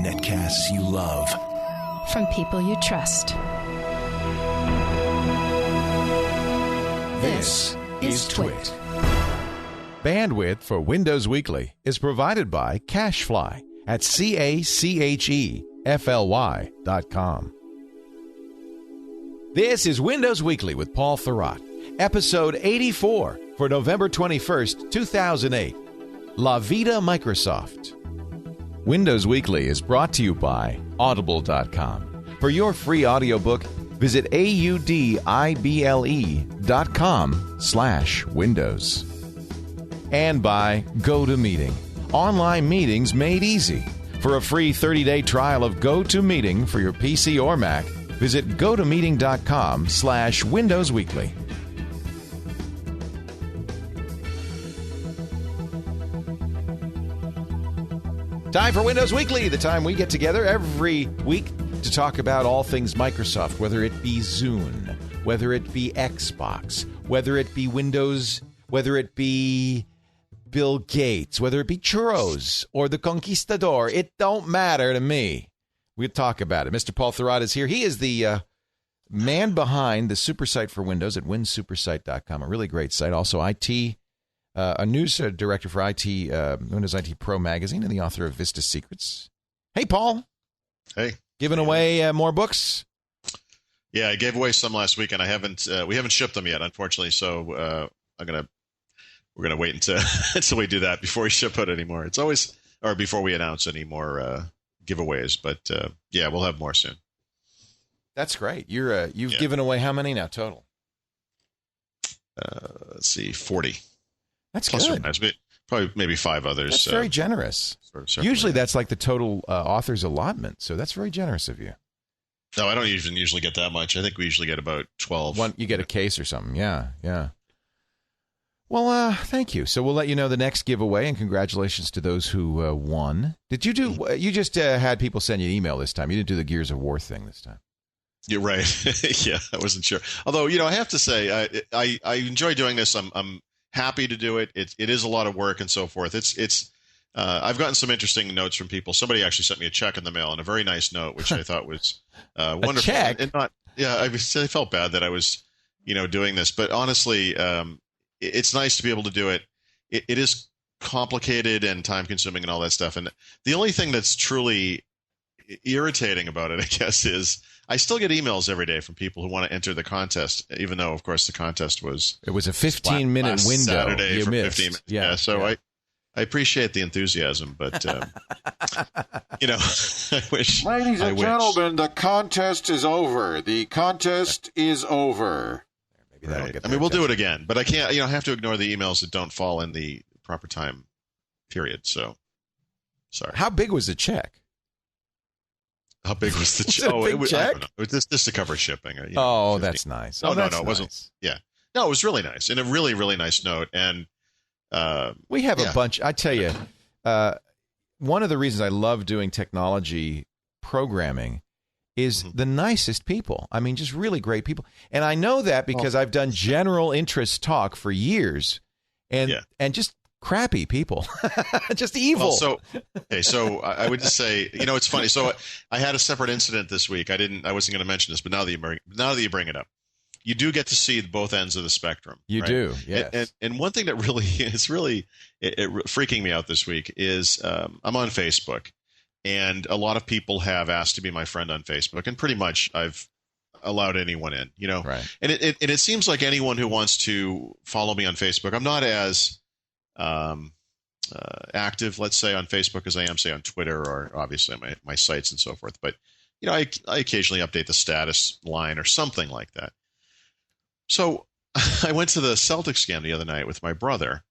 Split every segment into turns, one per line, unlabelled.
Netcasts you love.
From people you trust.
This is Twit.
Bandwidth for Windows Weekly is provided by Cachefly at CACHEFLY.com. This is Windows Weekly with Paul Thurrott, episode 84 for November 21st, 2008. La Vida Microsoft. Windows Weekly is brought to you by Audible.com. For your free audiobook, visit audible.com/Windows. And by GoToMeeting. Online meetings made easy. For a free 30-day trial of GoToMeeting for your PC or Mac, visit gotomeeting.com/Windows Weekly. Time for Windows Weekly, the time we get together every week to talk about all things Microsoft, whether it be Zune, whether it be Xbox, whether it be Windows, whether it be Bill Gates, whether it be churros or the Conquistador. It don't matter to me. We'll talk about it. Mr. Paul Thurrott is here. He is the man behind the super site for Windows at winsupersite.com, a really great site. Also, a news director for Windows IT Pro magazine, and the author of Vista Secrets. Hey, Paul.
Hey.
Giving away more books?
Yeah, I gave away some last week, and we haven't shipped them yet, unfortunately. So we're gonna wait until we do that before we ship out anymore. It's always or before we announce any more giveaways. But yeah, we'll have more soon.
That's great. You've given away how many now total?
Let's see, 40.
That's
plus
good.
Probably maybe 5 others.
That's very generous.
Sort of
usually that's like the total author's allotment, so that's very generous of you.
No, I don't even usually get that much. I think we usually get about 12.
You get a case or something. Yeah. Well, thank you. So we'll let you know the next giveaway, and congratulations to those who won. Did you do? You just had people send you an email this time. You didn't do the Gears of War thing this time. You're
right. Yeah, I wasn't sure. Although, I have to say, I enjoy doing this. I'm happy to do it. It is a lot of work and so forth. I've gotten some interesting notes from people. Somebody actually sent me a check in the mail, and a very nice note, which I thought was wonderful.
A check?
I felt bad that I was, doing this, but honestly, it's nice to be able to do it. It is complicated and time consuming and all that stuff. And the only thing that's truly irritating about it, I guess, is I still get emails every day from people who want to enter the contest, even though, of course, the contest was...
It was a 15-minute window.
Saturday
you
for
missed.
15 minutes.
Yeah,
so I appreciate the enthusiasm, but, I wish...
Ladies and gentlemen, the contest is over. The contest is over.
Maybe that'll
Right.
get
I mean, we'll do it again, but I can't, I have to ignore the emails that don't fall in the proper time period, so sorry.
How big was the check?
How big was the check?
It was check?
I don't know. It was just to cover shipping. Or,
that's nice.
No,
that's
it wasn't.
Nice.
Yeah. No, it was really nice, and a really, really nice note. And
we have a bunch. I tell you, one of the reasons I love doing technology programming is the nicest people. I mean, just really great people. And I know that because I've done general interest talk for years, and just crappy people, just evil.
Well, so I would just say, it's funny. So I had a separate incident this week. I wasn't going to mention this, but now that you bring it up, you do get to see both ends of the spectrum.
You
right?
do, yes.
And one thing that really is freaking me out this week is I'm on Facebook, and a lot of people have asked to be my friend on Facebook, and pretty much I've allowed anyone in,
Right.
And it seems like anyone who wants to follow me on Facebook, I'm not as active, let's say, on Facebook as I am, say, on Twitter or obviously my sites and so forth. But, I occasionally update the status line or something like that. So I went to the Celtics game the other night with my brother,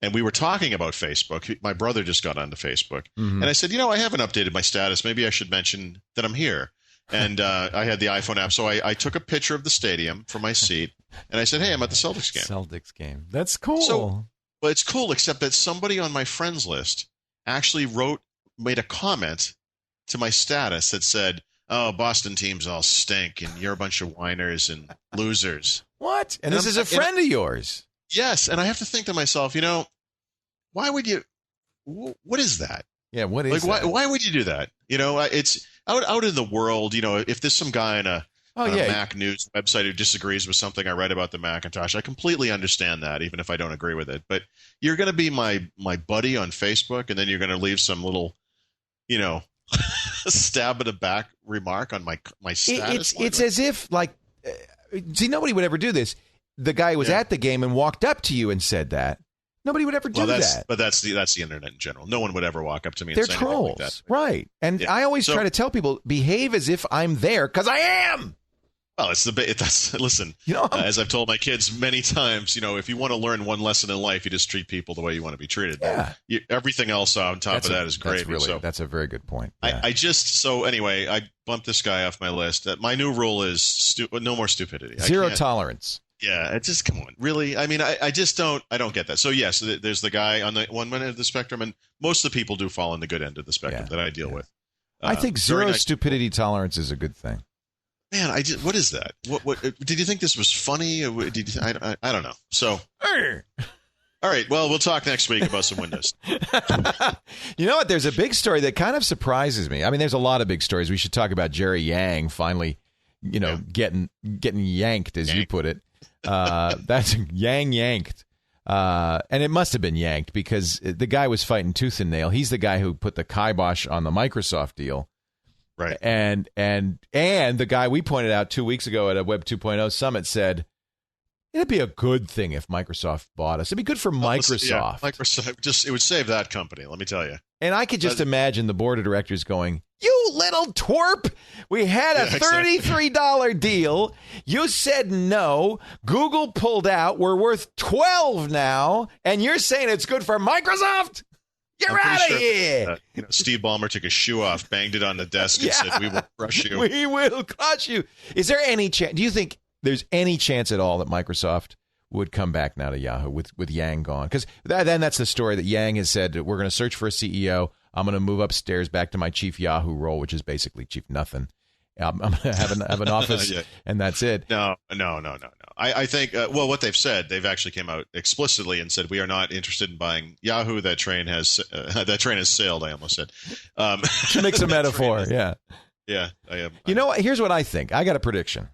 and we were talking about Facebook. My brother just got onto Facebook. And I said, I haven't updated my status. Maybe I should mention that I'm here. And I had the iPhone app. So I took a picture of the stadium from my seat, and I said, hey, I'm at the Celtics game.
Celtics game. That's cool.
So, well, it's cool, except that somebody on my friends list actually made a comment to my status that said, oh, Boston teams all stink, and you're a bunch of whiners and losers.
What? And this is a friend of yours.
Yes, and I have to think to myself, why would you what is that?
Yeah, what is
like?
that?
Why would you do that? It's out in the world. If there's some guy on a Mac News website who disagrees with something I write about the Macintosh, I completely understand that, even if I don't agree with it. But you're going to be my buddy on Facebook, and then you're going to leave some little, stab in the back remark on my status.
It's as if, like, see, nobody would ever do this. The guy was at the game and walked up to you and said that. Nobody would ever do that.
But that's the internet in general. No one would ever walk up to me and
They're
say
trolls,
anything like that.
right? And I always try to tell people, behave as if I'm there, because I am.
Well, listen. As I've told my kids many times, if you want to learn one lesson in life, you just treat people the way you want to be treated.
Yeah.
Everything else on top of that is great.
That's a very good point. Yeah.
Anyway, I bumped this guy off my list. My new rule is no more stupidity.
Zero tolerance.
Yeah, it's just, come on, really? I mean, I just don't get that. So yes, there's the guy on the one end of the spectrum, and most of the people do fall on the good end of the spectrum that I deal with.
I think zero stupidity tolerance is a good thing.
Man, what is that? What did you think this was funny? I don't know. So, all right. Well, we'll talk next week about some Windows.
You know what? There's a big story that kind of surprises me. I mean, there's a lot of big stories. We should talk about Jerry Yang finally, getting yanked, as you put it. That's yanked. And it must have been yanked because the guy was fighting tooth and nail. He's the guy who put the kibosh on the Microsoft deal.
Right.
And the guy we pointed out 2 weeks ago at a Web 2.0 summit said, it'd be a good thing if Microsoft bought us. It'd be good for Microsoft.
Yeah, Microsoft, it would save that company, let me tell you.
And I could just imagine the board of directors going, you little twerp, we had a $33 deal. You said no. Google pulled out. We're worth $12 now. And you're saying it's good for Microsoft? You're out of here.
Steve Ballmer took his shoe off, banged it on the desk, and said, we will crush you.
We will crush you. Is there any chance? Do you think there's any chance at all that Microsoft would come back now to Yahoo with Yang gone? Because then that's the story that Yang has said, we're going to search for a CEO. I'm going to move upstairs back to my chief Yahoo role, which is basically chief nothing. I'm going to have an office, and that's it.
No. I think, what they've said, they've actually came out explicitly and said, we are not interested in buying Yahoo. That train has sailed, I almost said.
To make some metaphor,
yeah. I am.
You know what? Here's what I think. I got a prediction.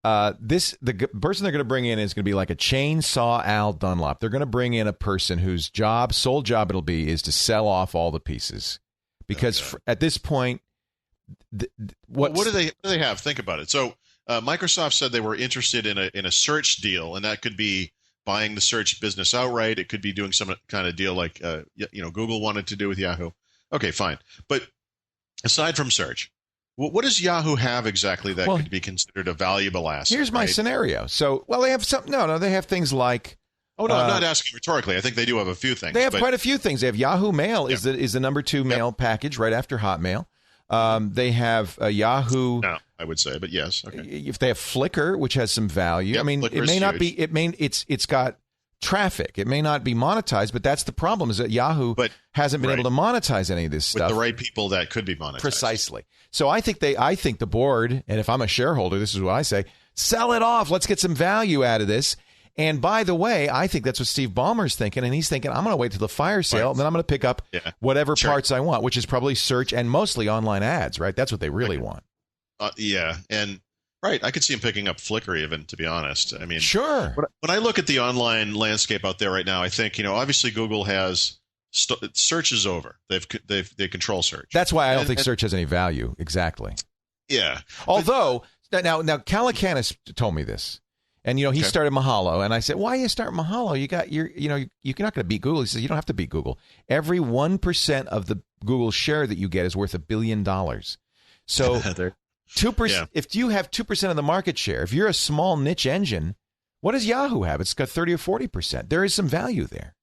The person they're going to bring in is going to be like a chainsaw Al Dunlop. They're going to bring in a person whose sole job it'll be is to sell off all the pieces, because at this point,
what do they have? Think about it. So Microsoft said they were interested in a search deal, and that could be buying the search business outright. It could be doing some kind of deal like Google wanted to do with Yahoo. Okay, fine. But aside from search, what does Yahoo have exactly that could be considered a valuable asset?
Here's my scenario. So, they have some. No, they have things like.
Oh no, I'm not asking rhetorically. I think they do have a few things.
They have quite a few things. They have Yahoo Mail is the number 2 mail package right after Hotmail. They have Yahoo.
No, I would say, but yes. Okay.
If they have Flickr, which has some value.
Yep,
I mean,
Flickr's
it may not
huge.
be. It's got traffic. It may not be monetized, but that's the problem. Is that Yahoo hasn't been able to monetize any of this stuff
with the right people that could be monetized.
Precisely. So I think the board, and if I'm a shareholder, this is what I say: sell it off. Let's get some value out of this. And by the way, I think that's what Steve Ballmer's thinking, and he's thinking, I'm going to wait till the fire sale, and then I'm going to pick up whatever parts I want, which is probably search and mostly online ads, right? That's what they really want.
And I could see him picking up Flickr even, to be honest. I mean,
sure.
When I look at the online landscape out there right now, I think, obviously Google has search is over. They control search.
That's why I don't think search has any value. Exactly.
Yeah.
Although now Calacanis told me this. And, he started Mahalo. And I said, why you start Mahalo? You're not going to beat Google. He says, you don't have to beat Google. Every 1% of the Google share that you get is worth $1 billion. So 2%, if you have 2% of the market share, if you're a small niche engine, what does Yahoo have? It's got 30 or 40%. There is some value there.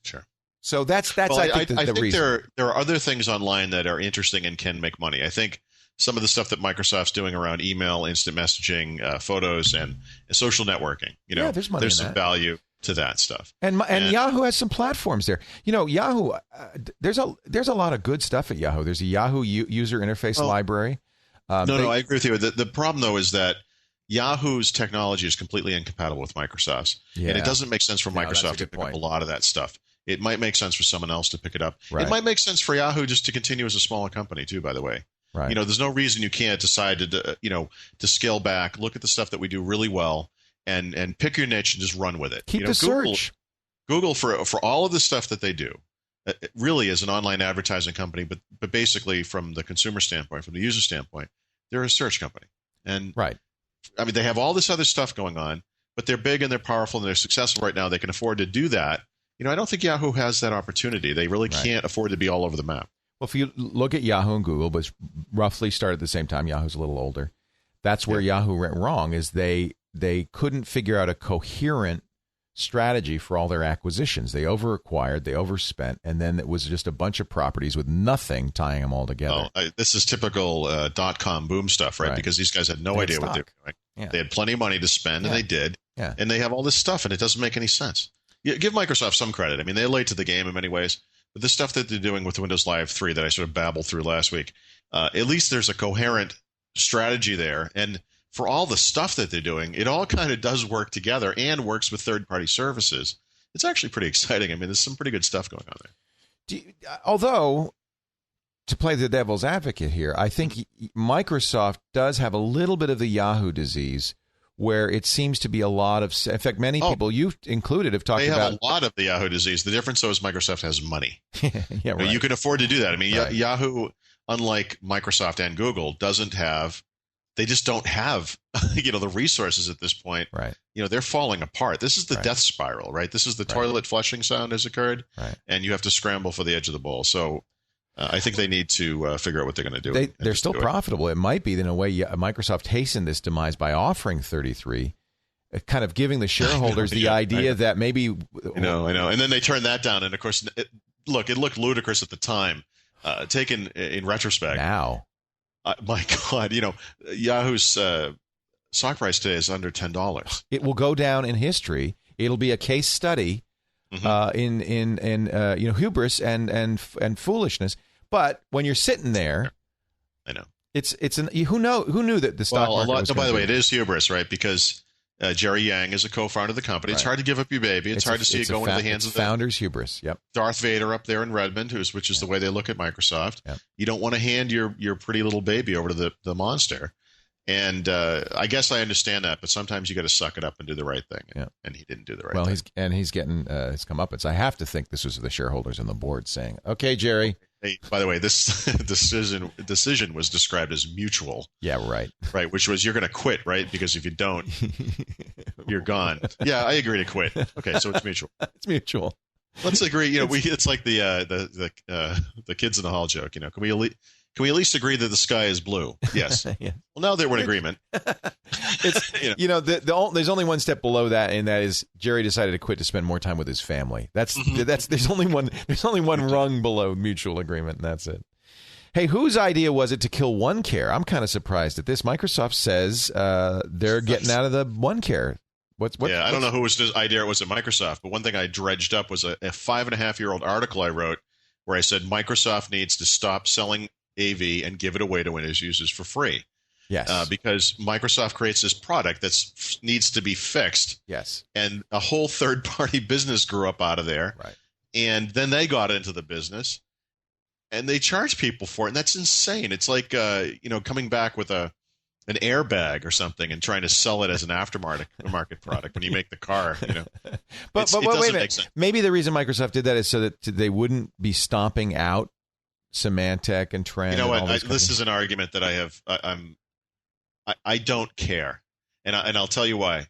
Sure.
So that's I think the reason.
There are other things online that are interesting and can make money. I think some of the stuff that Microsoft's doing around email, instant messaging, photos, and social networking. There's some value to that stuff. And
Yahoo has some platforms there. Yahoo, there's a lot of good stuff at Yahoo. There's a Yahoo user interface library.
I agree with you. The problem, though, is that Yahoo's technology is completely incompatible with Microsoft's. Yeah. And it doesn't make sense for Microsoft to pick up a lot of that stuff. It might make sense for someone else to pick it up.
Right.
It might make sense for Yahoo just to continue as a smaller company too, by the way.
Right.
There's no reason you can't decide to scale back, look at the stuff that we do really well, and pick your niche and just run with it.
Keep the search.
Google for all of the stuff that they do, really is an online advertising company, but basically from the consumer standpoint, from the user standpoint, they're a search company. And
right.
I mean, they have all this other stuff going on, but they're big and they're powerful and they're successful right now. They can afford to do that. I don't think Yahoo has that opportunity. They really can't afford to be all over the map. Well,
if you look at Yahoo and Google, which roughly started at the same time, Yahoo's a little older. That's where Yahoo went wrong, is they couldn't figure out a coherent strategy for all their acquisitions. They over-acquired, they overspent, and then it was just a bunch of properties with nothing tying them all together.
This is typical dot-com boom stuff, right? Because these guys had no idea what they were doing. Yeah. They had plenty of money to spend, and they did. Yeah. And they have all this stuff, and it doesn't make any sense. Give Microsoft some credit. I mean, they're late to the game in many ways. But the stuff that they're doing with Windows Live 3 that I sort of babbled through last week, at least there's a coherent strategy there. And for all the stuff that they're doing, it all kind of does work together and works with third-party services. It's actually pretty exciting. I mean, there's some pretty good stuff going on there.
Although, to play the devil's advocate here, I think Microsoft does have a little bit of the Yahoo disease, where it seems to be a lot of, in fact, many people, you included, have talked about.
They have a lot of the Yahoo disease. The difference, though, is Microsoft has money.
Yeah, right.
You can afford to do that. I mean, Yahoo, unlike Microsoft and Google, they just don't have, the resources at this point.
Right.
They're falling apart. This is the death spiral, right? This is the toilet flushing sound has occurred, and you have to scramble for the edge of the bowl. So I think they need to figure out what they're going to do.
They're still profitable. It might be, in a way, Microsoft hastened this demise by offering 33, kind of giving the shareholders the idea that maybe...
I know. And then they turned that down. And, of course, it looked ludicrous at the time, taken in retrospect.
Now.
My God, Yahoo's stock price today is under $10.
It will go down in history. It'll be a case study in hubris and foolishness. But when you're sitting there,
I know
who knew that the stock market was
by the way, it is hubris, right? Because Jerry Yang is a co-founder of the company. It's hard to give up your baby. It's hard to see it go into the hands of the
founders' hubris. Yep.
Darth Vader up there in Redmond, which is the way they look at Microsoft. Yep. You don't want to hand your pretty little baby over to the monster. And I guess I understand that, but sometimes you got to suck it up and do the right thing. And he didn't do the right thing.
He's getting his comeuppance. I have to think this was the shareholders and the board saying, "Okay, Jerry."
Hey, by the way, this decision was described as mutual.
Yeah, right.
Right, which was you're going to quit, right? Because if you don't, you're gone. Yeah, I agree to quit. Okay, so it's mutual.
It's mutual.
Let's agree. It's like the kids in the hall joke. Can we at least agree that the sky is blue? Yes. Yeah. Well, now we're in agreement.
There's only one step below that, and that is Jerry decided to quit to spend more time with his family. There's only one rung below mutual agreement, and that's it. Hey, whose idea was it to kill OneCare? I'm kind of surprised at this. Microsoft says they're getting out of the OneCare.
I don't know whose idea it was at Microsoft, but one thing I dredged up was a 5.5-year-old article I wrote where I said Microsoft needs to stop selling AV and give it away to Windows users for free.
Yes.
Because Microsoft creates this product that needs to be fixed.
Yes.
And a whole third-party business grew up out of there.
Right.
And then they got into the business, and they charge people for it, and that's insane. It's like coming back with an airbag or something and trying to sell it as an aftermarket product when you make the car.
But wait a minute. Maybe the reason Microsoft did that is so that they wouldn't be stomping out Symantec and Trend.
You know what? This is an argument that I have. I don't care, and I'll tell you why.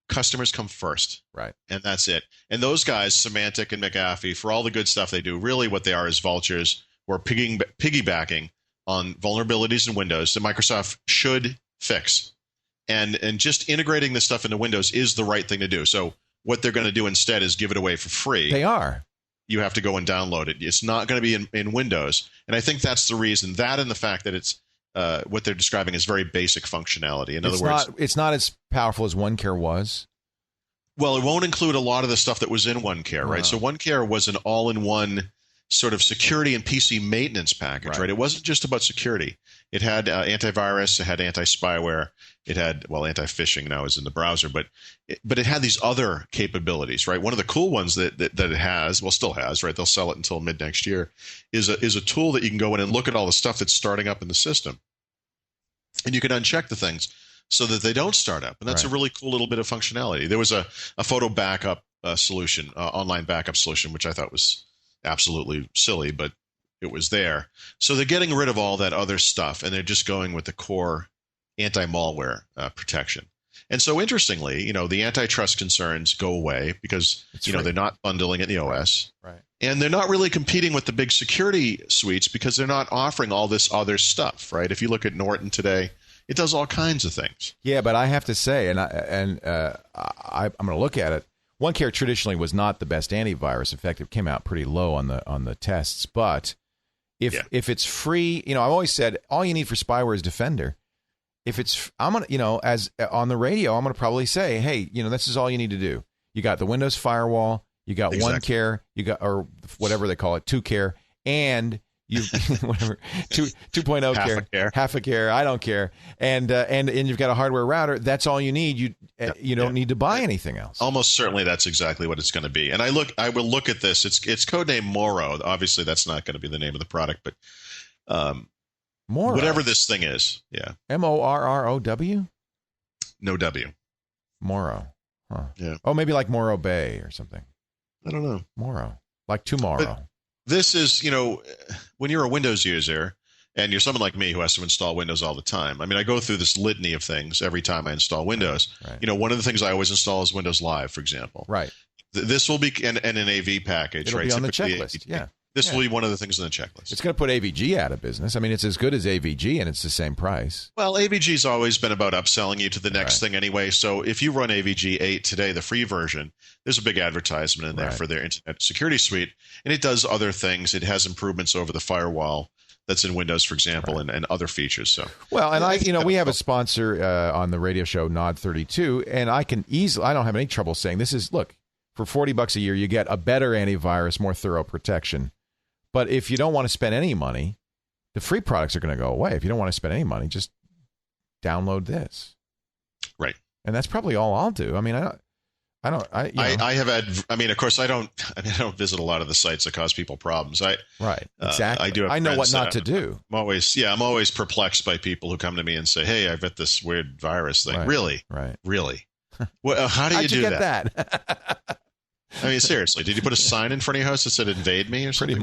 Customers come first,
right?
And that's it. And those guys, Symantec and McAfee, for all the good stuff they do, really what they are is vultures who are piggybacking on vulnerabilities in Windows that Microsoft should fix. And just integrating this stuff into Windows is the right thing to do. So what they're going to do instead is give it away for free.
They are.
You have to go and download it. It's not going to be in Windows. And I think that's the reason. That and the fact that it's what they're describing is very basic functionality. In other words,
it's not as powerful as OneCare was.
Well, it won't include a lot of the stuff that was in OneCare, right? So OneCare was an all-in-one sort of security and PC maintenance package, right? It wasn't just about security. It had antivirus, it had anti-spyware, it had, well, anti-phishing now is in the browser, but it had these other capabilities, right? One of the cool ones that it has, well, still has, right? They'll sell it until mid next year, is a tool that you can go in and look at all the stuff that's starting up in the system. And you can uncheck the things so that they don't start up. And that's a really cool little bit of functionality. There was a photo backup solution, online backup solution, which I thought was absolutely silly, but it was there. So they're getting rid of all that other stuff, and they're just going with the core anti-malware protection. And so interestingly, the antitrust concerns go away because, they're not bundling it in the OS.
Right.
And they're not really competing with the big security suites because they're not offering all this other stuff, right? If you look at Norton today, it does all kinds of things.
Yeah, but I have to say, I'm going to look at it. OneCare traditionally was not the best antivirus. In fact, it came out pretty low on the tests. But if it's free, I've always said all you need for spyware is Defender. If it's, I'm gonna, as on the radio, I'm gonna probably say, hey, this is all you need to do. You got the Windows firewall, you got OneCare, you got, or whatever they call it, 2Care, and you whatever 2.0 care, half a care, I don't care, and you've got a hardware router. That's all you need. You don't need to buy anything else.
Almost certainly, that's exactly what it's going to be. And I will look at this. It's codename Moro. Obviously, that's not going to be the name of the product, but
Moro.
Whatever this thing is,
Morrow?
No W.
Moro. Huh.
Yeah.
Oh, maybe like Morro Bay or something.
I don't know.
Moro. Like tomorrow.
But this is, when you're a Windows user and you're someone like me who has to install Windows all the time. I mean, I go through this litany of things every time I install Windows.
Right.
One of the things I always install is Windows Live, for example.
Right.
This will be and an AV package,
It'll
right?
be on the checklist. Yeah.
This will be one of the things on the checklist.
It's going to put AVG out of business. I mean, it's as good as AVG, and it's the same price.
Well, AVG's always been about upselling you to the next thing anyway. So if you run AVG 8 today, the free version, there's a big advertisement in there for their Internet Security Suite, and it does other things. It has improvements over the firewall that's in Windows, for example, and other features. So
well, and we have a sponsor on the radio show, Nod 32, and I don't have any trouble saying this is, look, for $40 a year, you get a better antivirus, more thorough protection. But if you don't want to spend any money, the free products are going to go away. If you don't want to spend any money, just download this.
Right.
And that's probably all I'll do. I mean, I have had. I mean, of course, I don't visit a lot of the sites that cause people problems. Right. Exactly.
I do.
I know what not to do.
I'm always perplexed by people who come to me and say, "Hey, I've got this weird virus thing."
Right.
Really?
Right.
Really? Well, how do you do
that?
I mean, seriously, did you put a sign in front of your house that said "Invade me" or something?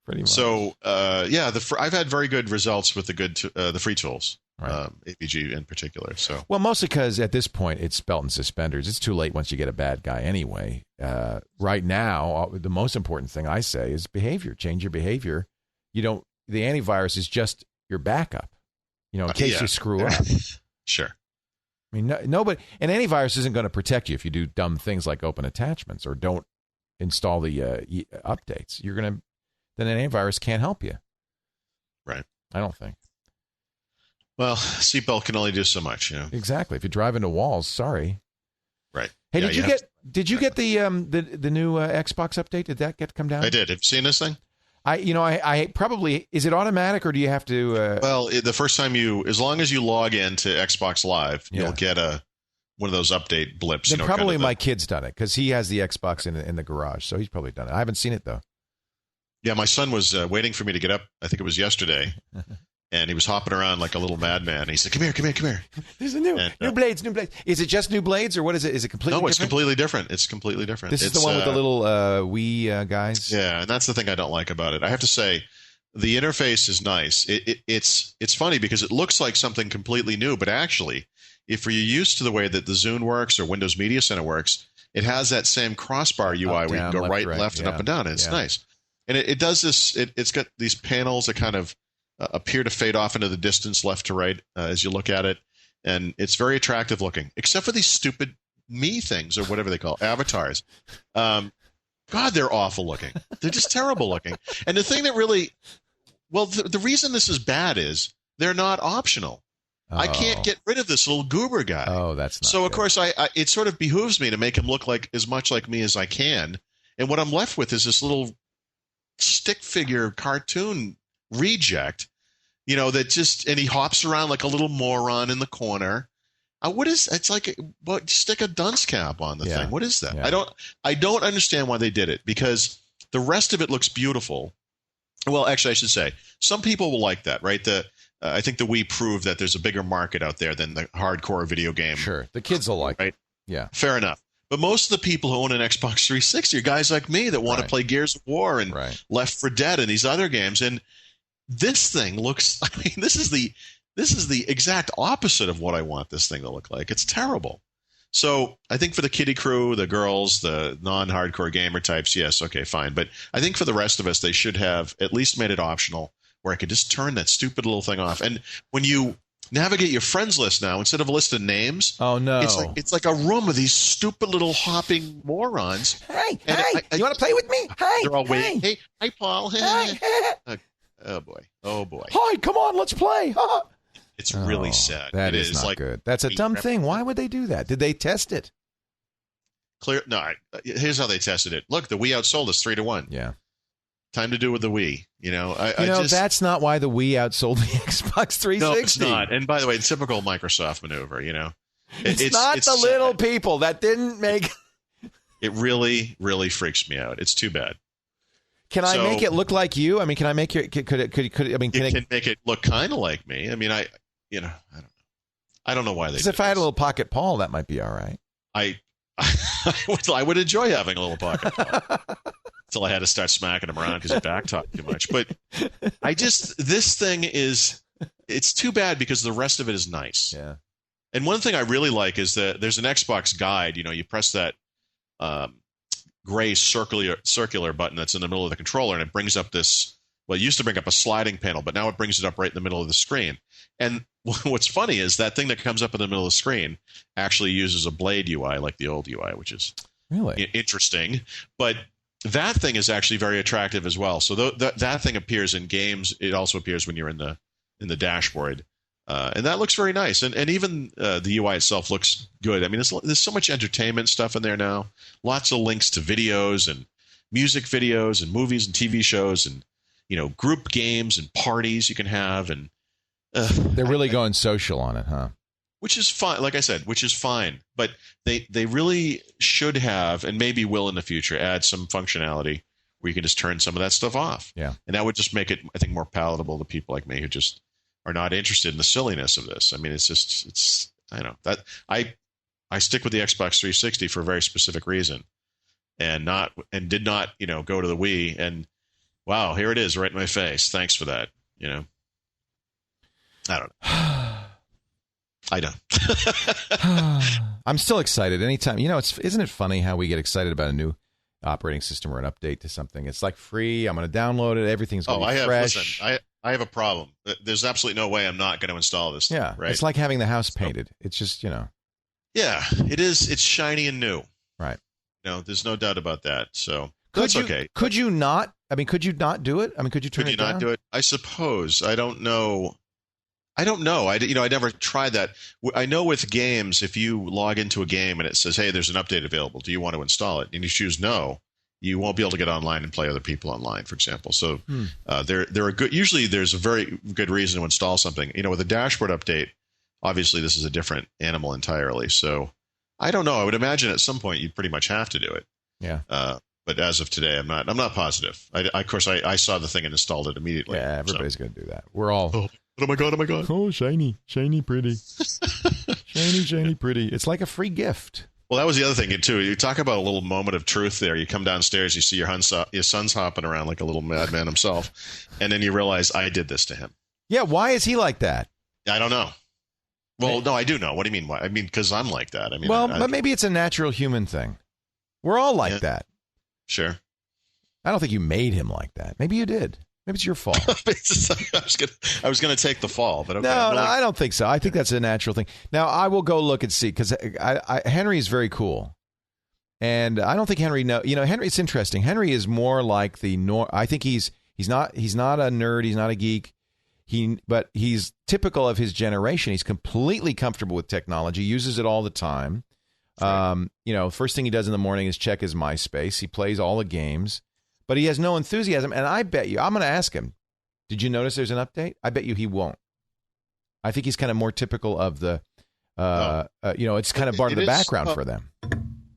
Pretty much.
So, I've had very good results with the free tools, AVG in particular. So,
well, mostly because at this point it's belt and suspenders. It's too late once you get a bad guy anyway. Right now, the most important thing I say is behavior. Change your behavior. The antivirus is just your backup. In case you screw up.
Sure.
I mean, nobody. An antivirus isn't going to protect you if you do dumb things like open attachments or don't install the updates. Then an antivirus can't help you.
Right.
I don't think.
Well, seatbelt can only do so much,
Exactly. If you drive into walls, sorry.
Right.
Hey, did you get the new Xbox update? Did that come down?
I did. Have you seen this thing?
I probably, is it automatic or do you have to?
Well, the first time as long as you log in to Xbox Live, you'll get one of those update blips.
Then probably my kid's done it because he has the Xbox in the garage, so he's probably done it. I haven't seen it though.
Yeah, my son was waiting for me to get up. I think it was yesterday, and he was hopping around like a little madman. He said, "Come here."
There's a new blades. Is it just new blades or what is it? Is it completely?
No, it's
different?
completely different. It's completely different.
This is the one with the little Wii guys.
Yeah, and that's the thing I don't like about it. I have to say, the interface is nice. It's funny because it looks like something completely new, but actually, if you're used to the way that the Zune works or Windows Media Center works, it has that same crossbar UI where you can go right, left, and up and down. And it's nice. And it does this. It's got these panels that kind of appear to fade off into the distance left to right as you look at it. And it's very attractive looking, except for these stupid me things or whatever they call avatars. God, they're awful looking. They're just terrible looking. And the thing that really, the reason this is bad is they're not optional. Oh. I can't get rid of this little goober guy.
Oh, that's not
so.
Good.
Of course, it sort of behooves me to make him look like as much like me as I can. And what I'm left with is this little stick figure cartoon reject, that just, and he hops around like a little moron in the corner. It's like, stick a dunce cap on the thing. What is that?
Yeah.
I don't understand why they did it, because the rest of it looks beautiful. Well, actually, I should say, some people will like that, right? I think the Wii proved that there's a bigger market out there than the hardcore video game.
Sure. The kids will like it. Yeah.
Fair enough. But most of the people who own an Xbox 360 are guys like me that want to play Gears of War and Left 4 Dead and these other games. And this thing looks, this is the exact opposite of what I want this thing to look like. It's terrible. So I think for the kiddie crew, the girls, the non-hardcore gamer types, yes, okay, fine. But I think for the rest of us, they should have at least made it optional, where I could just turn that stupid little thing off. And when you navigate your friends list now, instead of a list of names,
oh no,
it's like a room of these stupid little hopping morons.
Hey, you want to play with me? Hey,
they're all waiting. Hey, hi, Paul.
Hey.
Oh boy.
Hi, come on, let's play.
It's really sad.
That is not like, good. That's a dumb thing. Why would they do that? Did they test it?
Here's how they tested it. Look, the Wii outsold us 3-1.
Yeah.
Time to do with the Wii.
That's not why the Wii outsold the Xbox 360.
No, it's not. And by the way, typical Microsoft maneuver,
It's not the little people that didn't make.
It really, really freaks me out. It's too bad.
Can I make it look like you? I mean, can I make it? Could it? I mean,
can it make it look kind of like me? I mean, I don't know why they.
Because if I had a little pocket Paul, that might be all right.
I would enjoy having a little pocket Paul. Until I had to start smacking him around because he back talked too much. But this thing it's too bad because the rest of it is nice.
Yeah.
And one thing I really like is that there's an Xbox guide. You press that gray circular button that's in the middle of the controller, and it brings up this. Well, it used to bring up a sliding panel, but now it brings it up right in the middle of the screen. And what's funny is that thing that comes up in the middle of the screen actually uses a Blade UI like the old UI, which is
really
interesting. But that thing is actually very attractive as well. So that thing appears in games. It also appears when you're in the dashboard, and that looks very nice. And even the UI itself looks good. I mean, there's so much entertainment stuff in there now. Lots of links to videos and music videos and movies and TV shows and group games and parties you can have. And
they're really going social on it, huh?
Which is fine, like I said, which is fine. But they really should have, and maybe will in the future, add some functionality where you can just turn some of that stuff off.
Yeah. And
that would just make it, I think, more palatable to people like me who just are not interested in the silliness of this. I mean, I know that I stick with the Xbox 360 for a very specific reason, and did not, go to the Wii. And wow, here it is right in my face. Thanks for that. I don't know. I don't.
I'm still excited. Anytime, isn't it funny how we get excited about a new operating system or an update to something? It's like free. I'm going to download it. Everything's going to be fresh.
Listen, I have a problem. There's absolutely no way I'm not going to install this.
Yeah,
right?
It's like having the house painted. It's just,
Yeah, it is. It's shiny and new.
Right.
There's no doubt about that. So
okay. Could you not? I mean, could you not do it? I mean, could you turn it down?
Could you not do it? I suppose. I don't know. I never tried that. I know with games, if you log into a game and it says, hey, there's an update available, do you want to install it? And you choose no, you won't be able to get online and play other people online, for example. So usually there's a very good reason to install something. With a dashboard update, obviously this is a different animal entirely. So I don't know. I would imagine at some point you'd pretty much have to do it.
Yeah.
But as of today, I'm not positive. Of course, I saw the thing and installed it immediately.
Yeah, everybody's going to do that. We're all...
Oh my god.
Oh, shiny pretty. shiny pretty. It's like a free gift.
Well, that was the other thing, too. You talk about a little moment of truth there. You come downstairs, you see your son's hopping around like a little madman himself, and then you realize I did this to him.
Yeah, why is he like that?
I don't know. Well, no, I do know. What do you mean? Why? I mean, because I'm like that. I mean,
but maybe it's a natural human thing. We're all like that.
Sure.
I don't think you made him like that. Maybe you did. Maybe it's your fault.
I was going to take the fall, but okay.
No, I don't think so. I think that's a natural thing. Now, I will go look and see, because Henry is very cool. And I don't think Henry Henry, it's interesting. Henry is more like I think he's not a nerd. He's not a geek. But he's typical of his generation. He's completely comfortable with technology, uses it all the time.
Right.
First thing he does in the morning is check his MySpace. He plays all the games. but he has no enthusiasm. And I bet you, I'm going to ask him, did you notice there's an update? I bet you he won't. I think he's kind of more typical of the, it's kind of part of the background for them.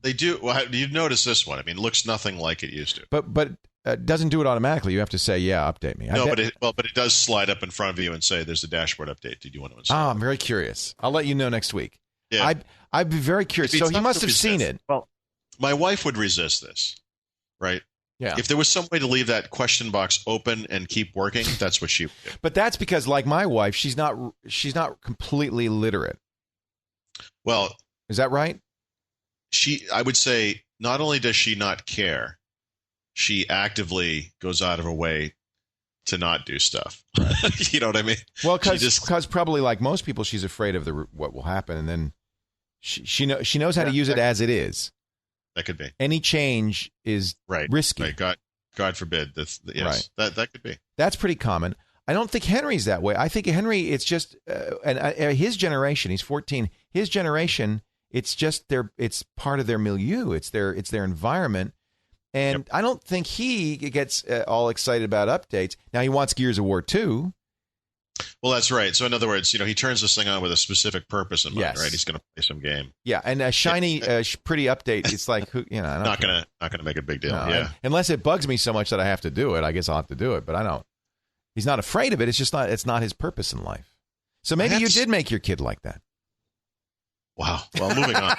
They do. Well, you notice this one. I mean, it looks nothing like it used to.
But doesn't do it automatically. You have to say, yeah, update me.
But it does slide up in front of you and say, there's a dashboard update. Did you want to install?
Oh, I'm very curious. I'll let you know next week.
Yeah.
I'd be very curious. So he must have seen it.
Well, my wife would resist this, right?
Yeah.
If there was some way to leave that question box open and keep working, that's what she would do.
But that's because, like my wife, she's not completely literate.
Well,
is that right?
I would say, not only does she not care, she actively goes out of her way to not do stuff. You know what I mean?
Well, because probably like most people, she's afraid of what will happen, and then she knows how to use it as it is.
That could be.
Any change is risky.
Right. God forbid. Yes, right. That could be.
That's pretty common. I don't think Henry's that way. I think Henry, it's just his generation. He's 14. His generation, it's just it's part of their milieu. It's their environment. And I don't think he gets all excited about updates. Now, he wants Gears of War 2.
Well, that's right. So, in other words, he turns this thing on with a specific purpose in mind, right? He's going to play some game.
Yeah, and a shiny, pretty update. It's like,
not going to make a big deal.
No, unless it bugs me so much that I have to do it. I guess I'll have to do it, but I don't. He's not afraid of it. It's just not. It's not his purpose in life. So maybe you did make your kid like that.
Wow. Well, moving on.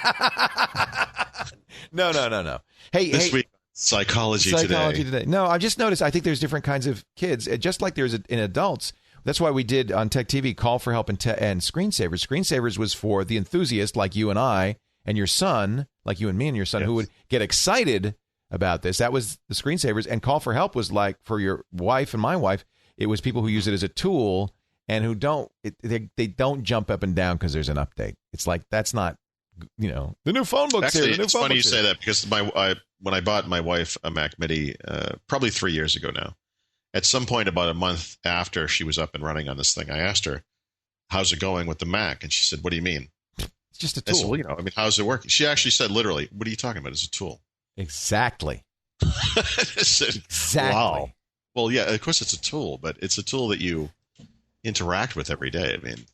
No. Hey,
this week. Psychology today.
No, I've just noticed. I think there's different kinds of kids, just like there's in adults. That's why we did on Tech TV Call for Help and Screensavers. Screensavers was for the enthusiast like you and I and your son, like you and me and your son, who would get excited about this. That was the Screensavers. And Call for Help was like for your wife and my wife. It was people who use it as a tool and who they don't jump up and down because there's an update. It's like that's not. The new phone book's
Actually,
here.
It's funny you say that because when I bought my wife a Mac Mini, probably 3 years ago now, at some point about a month after she was up and running on this thing, I asked her, "How's it going with the Mac?" And she said, "What do you mean?"
It's just a tool.
I said, well, how's it working? She actually said, literally, "What are you talking about? It's a tool."
Exactly.
Exactly. Wow. Well, yeah, of course it's a tool, but it's a tool that you interact with every day. I mean.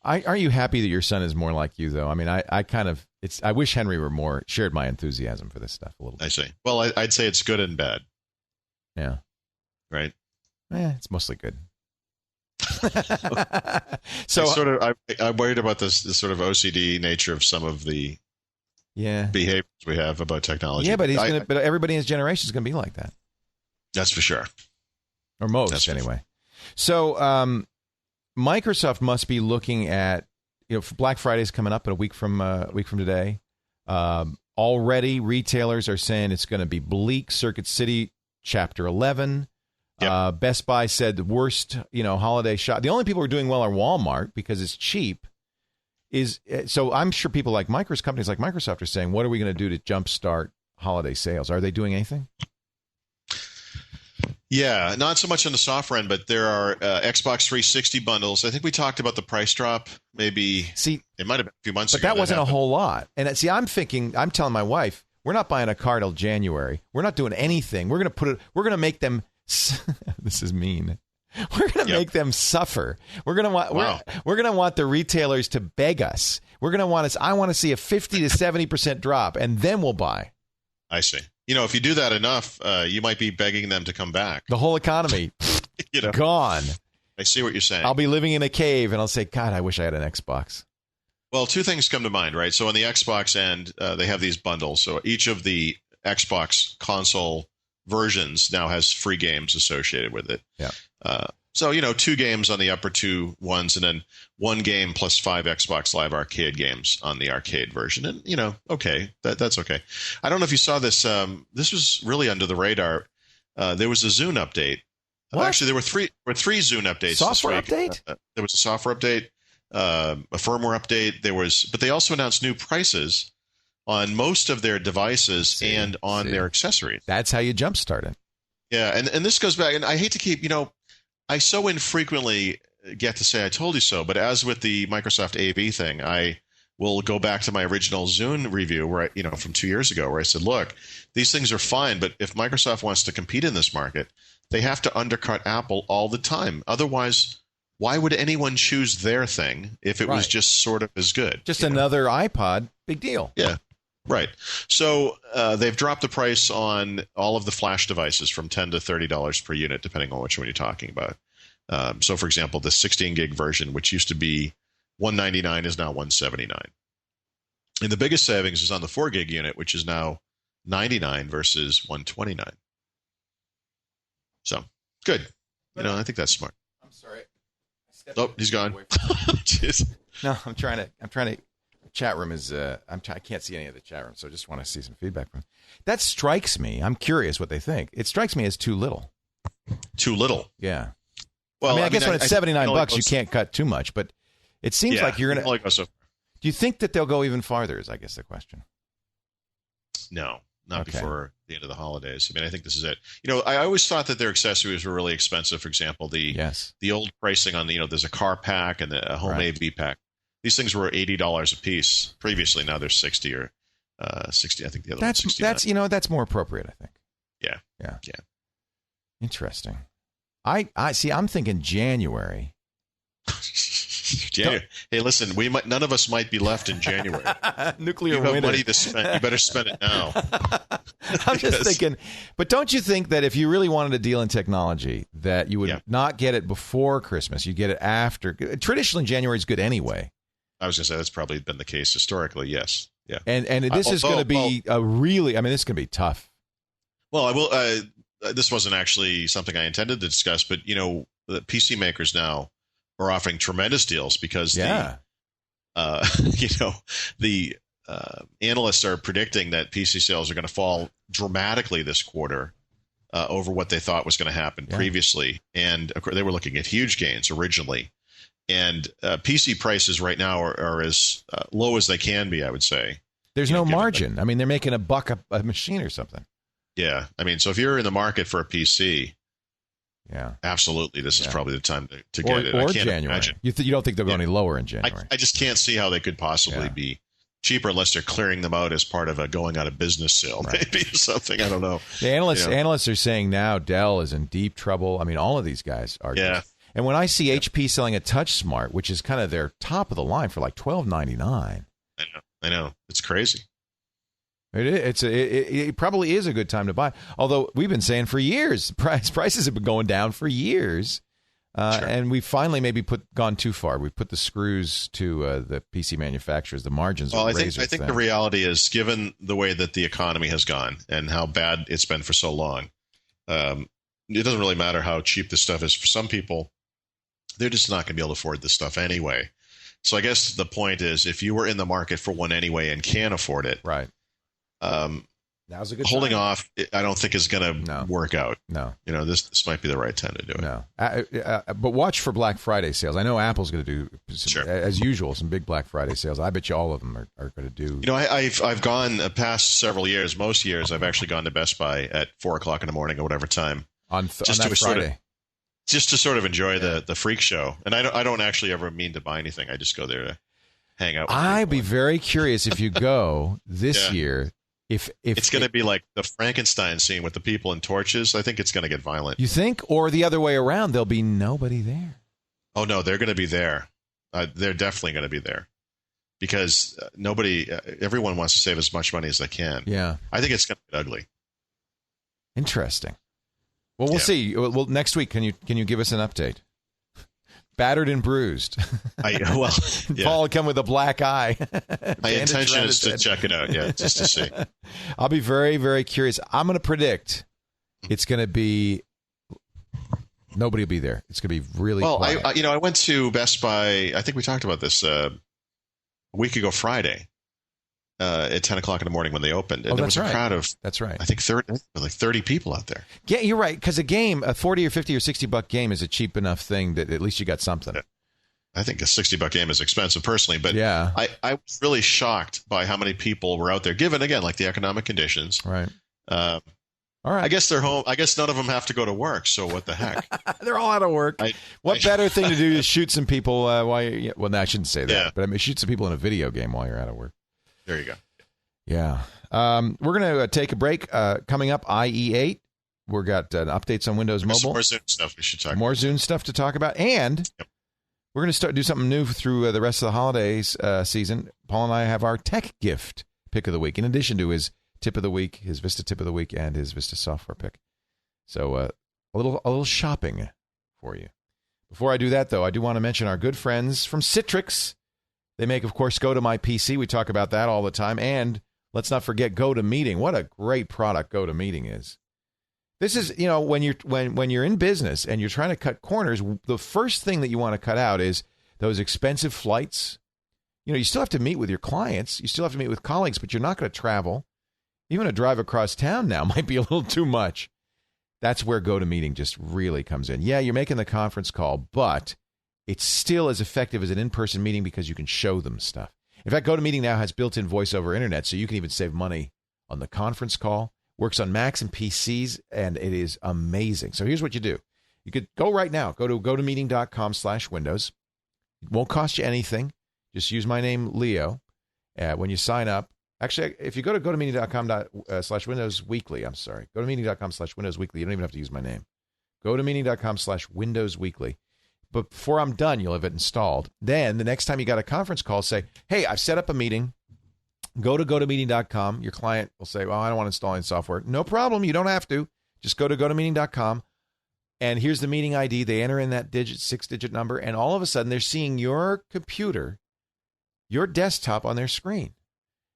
Are you happy that your son is more like you, though? I mean, I wish Henry were shared my enthusiasm for this stuff a little bit.
I see. Well, I'd say it's good and bad.
Yeah.
Right?
It's mostly good.
So I'm worried about this sort of OCD nature of some of the behaviors we have about technology.
Yeah, but but everybody in his generation is going to be like that.
That's for sure.
Or most, anyway. So, Microsoft must be looking at, Black Friday's coming up in a week from today. Already, retailers are saying it's going to be bleak. Circuit City, Chapter 11. Yep. Best Buy said the worst, holiday shop. The only people who are doing well are Walmart because it's cheap. So I'm sure people like companies like Microsoft are saying, what are we going to do to jumpstart holiday sales? Are they doing anything?
Yeah, not so much on the software end, but there are Xbox 360 bundles. I think we talked about the price drop. Maybe it might have been a few months ago.
But that wasn't a whole lot. And I'm telling my wife, we're not buying a car till January. We're not doing anything. We're going to make them. This is mean. We're going to make them suffer. We're going to want the retailers to beg us. We're going to want us. I want to see a 50 to 70% drop, and then we'll buy.
I see. If you do that enough, you might be begging them to come back.
The whole economy, gone.
I see what you're saying.
I'll be living in a cave, and I'll say, God, I wish I had an Xbox.
Well, two things come to mind, right? So on the Xbox end, they have these bundles. So each of the Xbox console versions now has free games associated with it.
Yeah.
So, 2 games on the upper 2 ones, and then 1 game plus 5 Xbox Live Arcade games on the arcade version. And, okay, that's okay. I don't know if you saw this. This was really under the radar. There was a Zune update.
What?
Actually, there were three Zune updates.
Software update?
There was a software update, a firmware update. But they also announced new prices on most of their devices and on their accessories.
That's how you jumpstart it.
Yeah, and this goes back, and I hate to keep, I so infrequently get to say I told you so, but as with the Microsoft AV thing, I will go back to my original Zune review from 2 years ago, where I said, look, these things are fine, but if Microsoft wants to compete in this market, they have to undercut Apple all the time. Otherwise, why would anyone choose their thing if it was just sort of as good?
Just another iPod, big deal.
Yeah, right. So they've dropped the price on all of the flash devices from $10 to $30 per unit, depending on which one you're talking about. So, for example, the 16 gig version, which used to be $199, is now $179. And the biggest savings is on the 4 gig unit, which is now $99 versus $129. So, good. I think that's smart.
I'm sorry.
Oh, he's gone. Jeez.
No, I'm trying to. Chat room is. I can't see any of the chat room, so I just want to see some feedback from. That strikes me. I'm curious what they think. It strikes me as too little.
Too little.
Yeah.
Well,
I guess when it's $79, you can't cut too much, but it seems like you're gonna. Do you think that they'll go even farther? Is I guess the question.
No. Not before the end of the holidays. I think this is it. I always thought that their accessories were really expensive. For example, the old pricing on there's a car pack and a home AV pack. These things were $80 a piece previously. Now they're $60 or $60. I think the other one's $69.
That's more appropriate. I think.
Yeah.
Interesting. I see. I'm thinking January.
January. Hey, listen, none of us might be left in January.
Nuclear
you have
winter.
money to spend. You better spend it now.
I'm just thinking, but don't you think that if you really wanted a deal in technology, that you would not get it before Christmas, you get it after? Traditionally, January is good anyway.
I was going to say that's probably been the case historically. Yes. Yeah.
And this is going to be a really. This is going to be tough.
Well, I will. This wasn't actually something I intended to discuss, but the PC makers now are offering tremendous deals because the analysts are predicting that PC sales are going to fall dramatically this quarter over what they thought was going to happen previously. And of course, they were looking at huge gains originally. And PC prices right now are as low as they can be, I would say.
There's no margin. They're making $1 a machine or something.
Yeah. So if you're in the market for a PC, absolutely, this is probably the time to get it.
Or
I can't
January.
imagine.
You don't think they'll go any lower in January?
I just can't see how they could possibly be cheaper unless they're clearing them out as part of a going out of business sale, maybe something. I don't know.
The analysts are saying now Dell is in deep trouble. All of these guys are.
Yeah.
And when I see HP selling a TouchSmart, which is kind of their top of the line for like $12.99,
I know, it's crazy.
It probably is a good time to buy. Although we've been saying for years, prices have been going down for years, and we finally maybe gone too far. We put the screws to the PC manufacturers. The margins. Well,
I think the reality is, given the way that the economy has gone and how bad it's been for so long, it doesn't really matter how cheap this stuff is. For some people, they're just not going to be able to afford this stuff anyway. So I guess the point is, if you were in the market for one anyway and can afford it,
right. Now's a good
holding
time.
off, I don't think is going to work out.
No.
This might be the right time to do it.
No. But watch for Black Friday sales. I know Apple's going to do, as usual, some big Black Friday sales. I bet you all of them are going to do.
I've gone past several years. Most years, I've actually gone to Best Buy at 4 o'clock in the morning or whatever time.
On that Friday.
Just to sort of enjoy the freak show. And I don't actually ever mean to buy anything. I just go there to hang out with
I'd be very curious if you go this year. If
it's going to be like the Frankenstein scene with the people and torches, I think it's going to get violent.
You think? Or the other way around, there'll be nobody there.
Oh, no, they're going to be there. They're definitely going to be there. Because everyone wants to save as much money as they can.
Yeah.
I think it's going to get ugly.
Interesting. Well, we'll see. Well, next week, can you give us an update? Battered and bruised.
Paul
will come with a black eye.
My intention is to check it out, just to see.
I'll be very, very curious. I'm going to predict it's going to be nobody will be there. It's going to be really quiet.
I went to Best Buy. I think we talked about this a week ago Friday at 10 o'clock in the morning when they opened. And there was a crowd of,
that's right.
I think 30 people out there.
Yeah, you're right. Because a $40 or $50 or $60 game is a cheap enough thing that at least you got something.
I think a $60 game is expensive personally, but I was really shocked by how many people were out there, given, again, like the economic conditions.
Right. All right.
I guess they're home. I guess none of them have to go to work. So what the heck?
They're all out of work. What better thing to do is shoot some people while you well, no, I shouldn't say that.
Yeah.
But I mean, shoot some people in a video game while you're out of work.
There you go.
Yeah. We're going to take a break. Coming up, IE8. We've got updates on Windows Mobile.
More Zune stuff we should talk about.
More Zune stuff to talk about. And we're going to do something new through the rest of the holidays season. Paul and I have our tech gift pick of the week, in addition to his tip of the week, his Vista tip of the week, and his Vista software pick. So a little shopping for you. Before I do that, though, I do want to mention our good friends from Citrix. They make, of course, GoToMyPC. We talk about that all the time. And let's not forget GoToMeeting. What a great product GoToMeeting is. This is, when you're in business and you're trying to cut corners, the first thing that you want to cut out is those expensive flights. You still have to meet with your clients. You still have to meet with colleagues, but you're not going to travel. Even a drive across town now might be a little too much. That's where GoToMeeting just really comes in. Yeah, you're making the conference call, but it's still as effective as an in-person meeting because you can show them stuff. In fact, GoToMeeting now has built-in voice over internet, so you can even save money on the conference call. Works on Macs and PCs, and it is amazing. So here's what you do. You could go right now. Go to gotomeeting.com/Windows. It won't cost you anything. Just use my name, Leo, when you sign up. Actually, if you go to gotomeeting.com/Windows Weekly, I'm sorry. Gotomeeting.com/Windows Weekly. You don't even have to use my name. Gotomeeting.com/Windows Weekly. But before I'm done, you'll have it installed. Then the next time you got a conference call, say, hey, I've set up a meeting. Go to gotomeeting.com. Your client will say, well, I don't want to install any software. No problem. You don't have to. Just go to gotomeeting.com. And here's the meeting ID. They enter in that 6-digit number. And all of a sudden, they're seeing your computer, your desktop on their screen.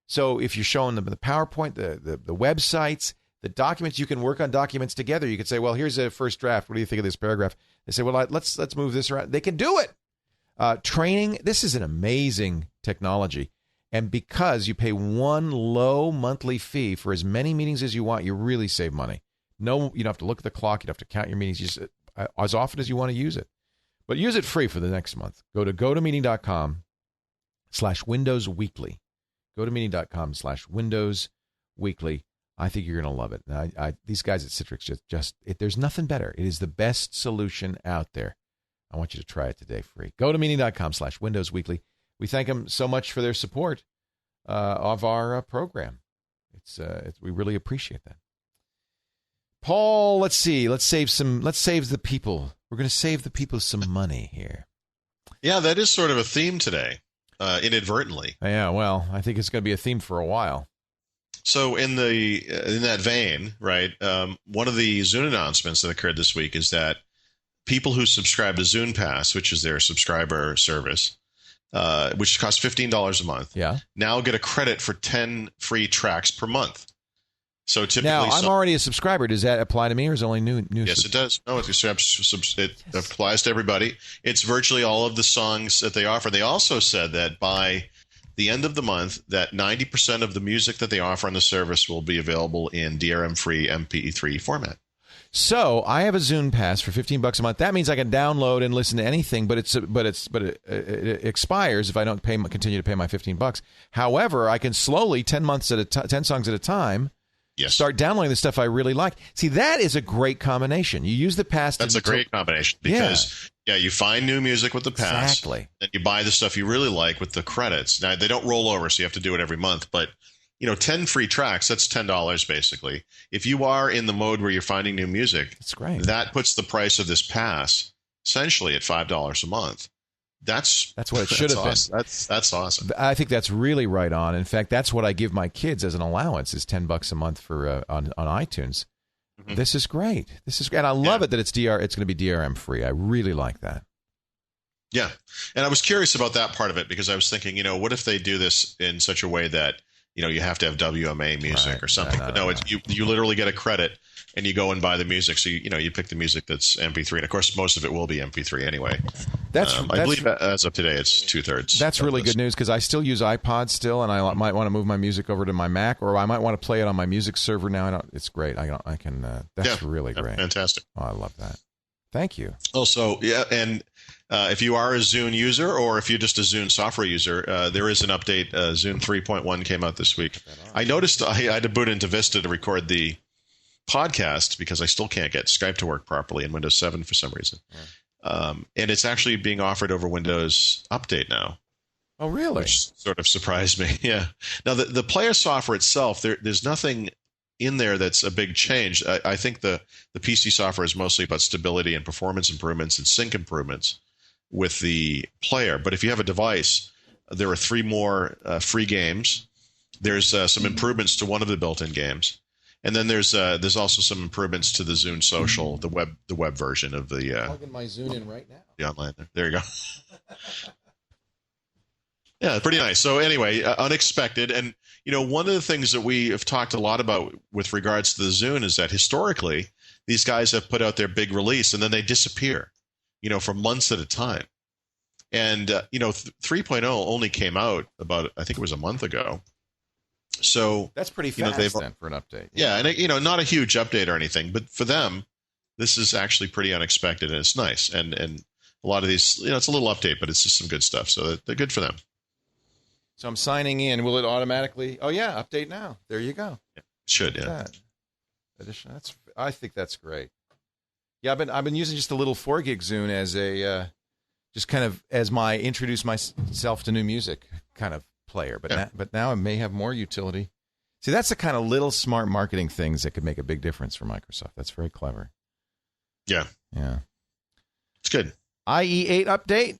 So if you're showing them the PowerPoint, the websites, the documents, you can work on documents together. You could say, well, here's a first draft. What do you think of this paragraph? They say, well, let's move this around. They can do it. Training, this is an amazing technology. And because you pay one low monthly fee for as many meetings as you want, you really save money. No, you don't have to look at the clock. You don't have to count your meetings. You just, as often as you want to use it. But use it free for the next month. Go to gotomeeting.com/Windows Weekly. Gotomeeting.com/Windows Weekly. I think you're going to love it. These guys at Citrix, there's nothing better. It is the best solution out there. I want you to try it today free. Gotomeeting.com/Windows Weekly. We thank them so much for their support of our program. We really appreciate that. Paul, let's see. Let's save the people. We're going to save the people some money here.
Yeah, that is sort of a theme today, inadvertently.
Yeah, well, I think it's going to be a theme for a while.
So in that vein, right, one of the Zune announcements that occurred this week is that people who subscribe to Zune Pass, which is their subscriber service, which costs $15 a month, now get a credit for 10 free tracks per month. So typically,
now I'm already a subscriber. Does that apply to me, or is it only new?
Yes, it does. No, it applies to everybody. It's virtually all of the songs that they offer. They also said that by the end of the month, that 90% of the music that they offer on the service will be available in DRM-free MP3 format.
So I have a Zune Pass for $15 a month. That means I can download and listen to anything, but it expires if I don't continue to pay my $15. However, I can slowly 10 songs at a time.
Yes.
Start downloading the stuff I really like. See, that is a great combination. You use the pass.
That's a great combination because you find new music with the pass.
Exactly.
Then you buy the stuff you really like with the credits. Now they don't roll over, so you have to do it every month. But 10 free tracks, that's $10 basically. If you are in the mode where you're finding new music,
that's great. That
puts the price of this pass essentially at $5 a month. That's
what it should have been.
That's awesome.
I think that's really right on. In fact, that's what I give my kids as an allowance is $10 a month for on iTunes. Mm-hmm. This is great. And I love it that it's going to be DRM free. I really like that.
Yeah, and I was curious about that part of it because I was thinking, what if they do this in such a way that you have to have WMA music or something? No. You literally get a credit and you go and buy the music. So you pick the music that's MP3, and of course most of it will be MP3 anyway. I believe as of today it's 2/3.
That's really good news because I still use iPods still, and I might want to move my music over to my Mac, or I might want to play it on my music server now. It's great. I can. That's really great.
Fantastic.
Oh, I love that. Thank you.
Also, and if you are a Zune user or if you're just a Zune software user, there is an update. Zune 3.1 came out this week. I noticed I had to boot into Vista to record the podcast because I still can't get Skype to work properly in Windows 7 for some reason. And it's actually being offered over Windows Update now.
Oh, really?
Which sort of surprised me. Yeah. Now, the player software itself, there's nothing in there that's a big change. I think the PC software is mostly about stability and performance improvements and sync improvements with the player. But if you have a device, there are 3 more free games. There's some improvements to one of the built-in games. And then there's also some improvements to the Zune Social, the web version of the.
Plugging my Zune in right now.
The online. There you go. Yeah, pretty nice. So anyway, unexpected, and one of the things that we have talked a lot about with regards to the Zune is that historically these guys have put out their big release and then they disappear, for months at a time. And 3.0 only came out about, I think it was a month ago. So
that's pretty fast then for an update.
Yeah, and not a huge update or anything, but for them, this is actually pretty unexpected and it's nice. And a lot of these, it's a little update, but it's just some good stuff. So they're good for them.
So I'm signing in. Will it automatically? Oh yeah, update now. There you go.
Yeah, it should. Yeah.
Addition. I think that's great. Yeah, I've been using just a little 4 gig Zune as a just kind of as my introduce myself to new music kind of player. But now it may have more utility. See, that's the kind of little smart marketing things that could make a big difference for Microsoft. That's very clever.
Yeah.
Yeah.
It's good.
IE8 update.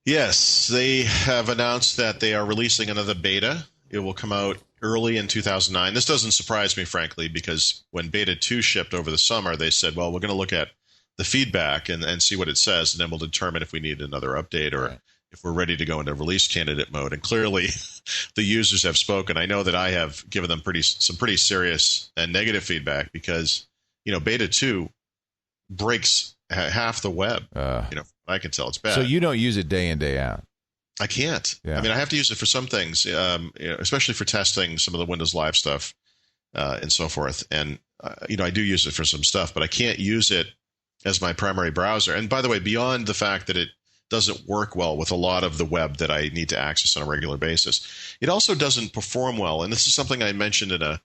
Yes, they have announced that they are releasing another beta. It will come out early in 2009. This doesn't surprise me, frankly, because when Beta 2 shipped over the summer, they said, well, we're going to look at the feedback and see what it says, and then we'll determine if we need another update or if we're ready to go into release candidate mode. And clearly, the users have spoken. I know that I have given them some pretty serious and negative feedback because, Beta 2 breaks half the web. I can tell it's bad.
So you don't use it day in, day out?
I can't.
Yeah.
I mean, I have to use it for some things, especially for testing some of the Windows Live stuff and so forth. And, I do use it for some stuff, but I can't use it as my primary browser. And by the way, beyond the fact that it doesn't work well with a lot of the web that I need to access on a regular basis, it also doesn't perform well. And this is something I mentioned in a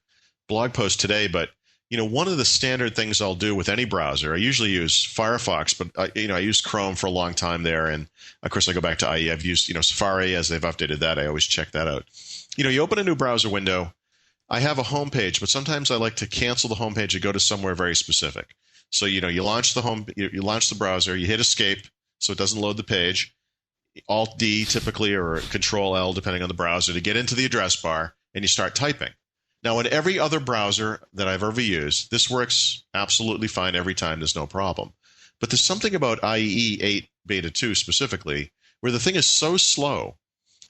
blog post today, but one of the standard things I'll do with any browser, I usually use Firefox, but I used Chrome for a long time there, and of course I go back to IE. I've used Safari as they've updated that. I always check that out. You open a new browser window. I have a home page, but sometimes I like to cancel the home page and go to somewhere very specific. So you launch you launch the browser, you hit Escape, so it doesn't load the page. Alt D typically, or Control L depending on the browser, to get into the address bar, and you start typing. Now, in every other browser that I've ever used, this works absolutely fine every time. There's no problem. But there's something about IE 8 Beta 2 specifically where the thing is so slow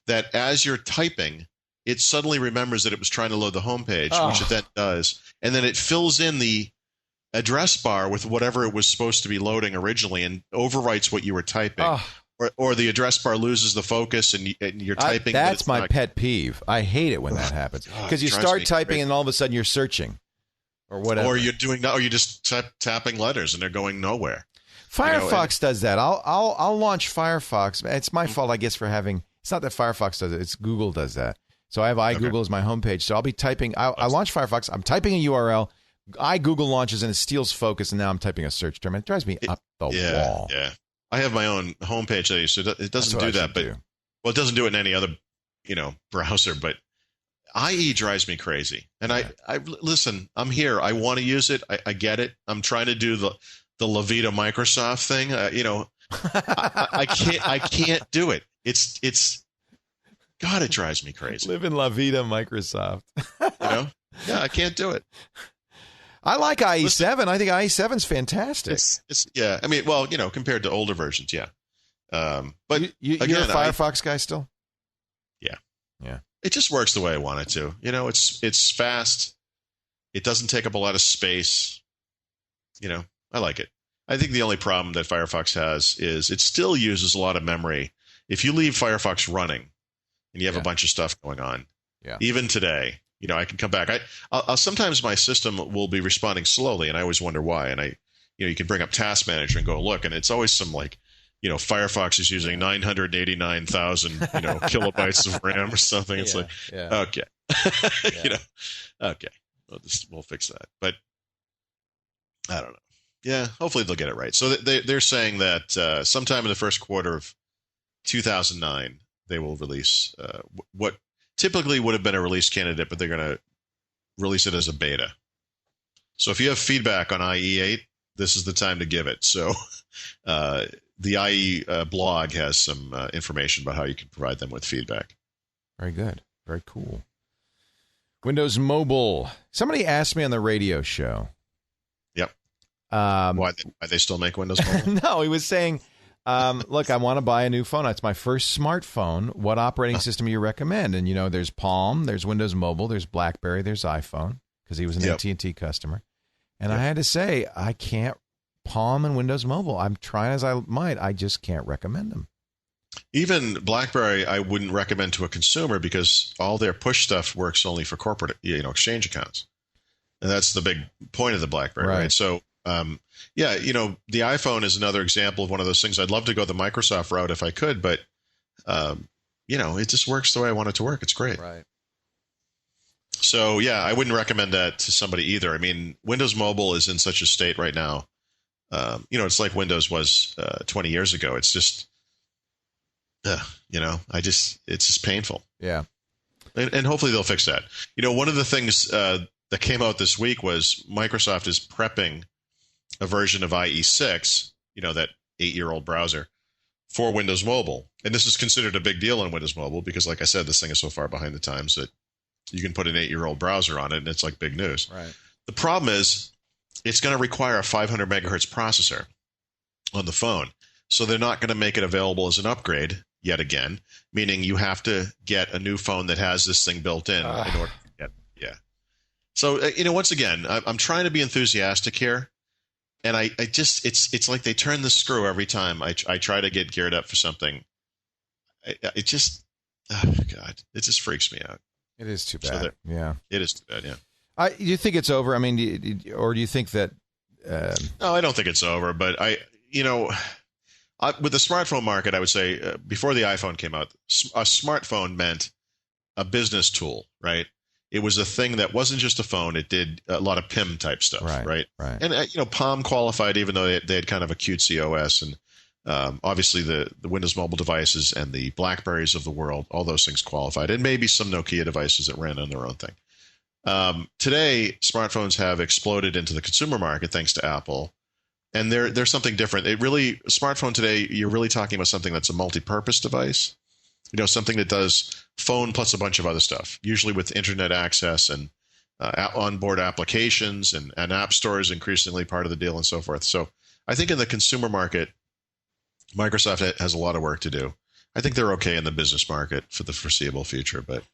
that as you're typing, it suddenly remembers that it was trying to load the homepage, which it then does. And then it fills in the address bar with whatever it was supposed to be loading originally and overwrites what you were typing. Or the address bar loses the focus and you're typing.
That's my pet peeve. I hate it when that happens because you start typing and all of a sudden you're searching or whatever.
Or you're just tapping letters and they're going nowhere.
Firefox does that. I'll launch Firefox. It's my fault, I guess, for having. It's not that Firefox does it. It's Google does that. So I have iGoogle as my homepage. So I'll be typing. I launch Firefox. I'm typing a URL. iGoogle launches and it steals focus, and now I'm typing a search term. It drives me up the wall.
Yeah. I have my own homepage, so it doesn't do that. But well, it doesn't do it in any other, browser. But IE drives me crazy. And I listen. I'm here. I want to use it. I get it. I'm trying to do the Vida Microsoft thing. I can't do it. It's God. It drives me crazy.
Live in La Vida Microsoft.
Yeah, I can't do it.
I like IE7. I think IE7's fantastic.
It's I mean, well, compared to older versions, yeah. But
you're a Firefox guy still? Yeah.
It just works the way I want it to. It's fast. It doesn't take up a lot of space. I like it. I think the only problem that Firefox has is it still uses a lot of memory. If you leave Firefox running and you have a bunch of stuff going on, even today, I can come back. I'll sometimes my system will be responding slowly, and I always wonder why. And you can bring up Task Manager and go look, and it's always some Firefox is using 989,000 kilobytes of RAM or something. It's okay, okay. we'll fix that. But I don't know. Yeah, hopefully they'll get it right. So they're saying that sometime in the first quarter of 2009, they will release what typically would have been a release candidate, but they're going to release it as a beta. So if you have feedback on IE8, this is the time to give it. So the IE blog has some information about how you can provide them with feedback.
Very good. Very cool. Windows Mobile. Somebody asked me on the radio show.
Yep. Why they still make Windows Mobile?
No, he was saying, look, I want to buy a new phone. It's my first smartphone. What operating system do you recommend? And, there's Palm, there's Windows Mobile, there's BlackBerry, there's iPhone, because he was an AT&T customer. And I had to say, I can't Palm and Windows Mobile. I'm trying as I might. I just can't recommend them.
Even BlackBerry, I wouldn't recommend to a consumer because all their push stuff works only for corporate, exchange accounts. And that's the big point of the BlackBerry, right? So, the iPhone is another example of one of those things. I'd love to go the Microsoft route if I could, but, it just works the way I want it to work. It's great.
Right.
So, I wouldn't recommend that to somebody either. I mean, Windows Mobile is in such a state right now. It's like Windows was 20 years ago. It's just, it's just painful.
Yeah.
And hopefully they'll fix that. One of the things that came out this week was Microsoft is prepping a version of IE6, that 8-year-old browser, for Windows Mobile. And this is considered a big deal on Windows Mobile because, like I said, this thing is so far behind the times that you can put an 8-year-old browser on it, and it's like big news.
Right.
The problem is it's going to require a 500 megahertz processor on the phone. So they're not going to make it available as an upgrade yet again, meaning you have to get a new phone that has this thing built in order to get it. So, once again, I'm trying to be enthusiastic here. And I just, it's like they turn the screw every time I try to get geared up for something. It just freaks me out.
It is too bad.
It is too bad, yeah.
You think it's over? I mean, or do you think that...
No, I don't think it's over. But with the smartphone market, I would say before the iPhone came out, a smartphone meant a business tool, right? It was a thing that wasn't just a phone. It did a lot of PIM type stuff, right? And, Palm qualified even though they had kind of a cutesy OS. And obviously the Windows Mobile devices and the BlackBerries of the world, all those things qualified. And maybe some Nokia devices that ran on their own thing. Today, smartphones have exploded into the consumer market thanks to Apple. And they're something different. Smartphone today, you're really talking about something that's a multi-purpose device. Something that does phone plus a bunch of other stuff, usually with internet access and onboard applications and app stores increasingly part of the deal and so forth. So I think in the consumer market, Microsoft has a lot of work to do. I think they're okay in the business market for the foreseeable future, but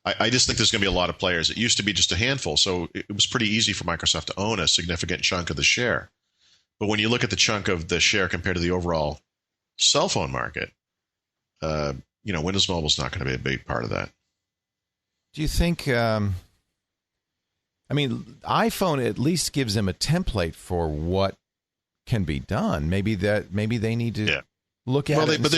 I just think there's going to be a lot of players. It used to be just a handful, so it was pretty easy for Microsoft to own a significant chunk of the share. But when you look at the chunk of the share compared to the overall cell phone market, Windows Mobile is not going to be a big part of that.
Do you think? iPhone at least gives them a template for what can be done. Maybe they need to look at it. But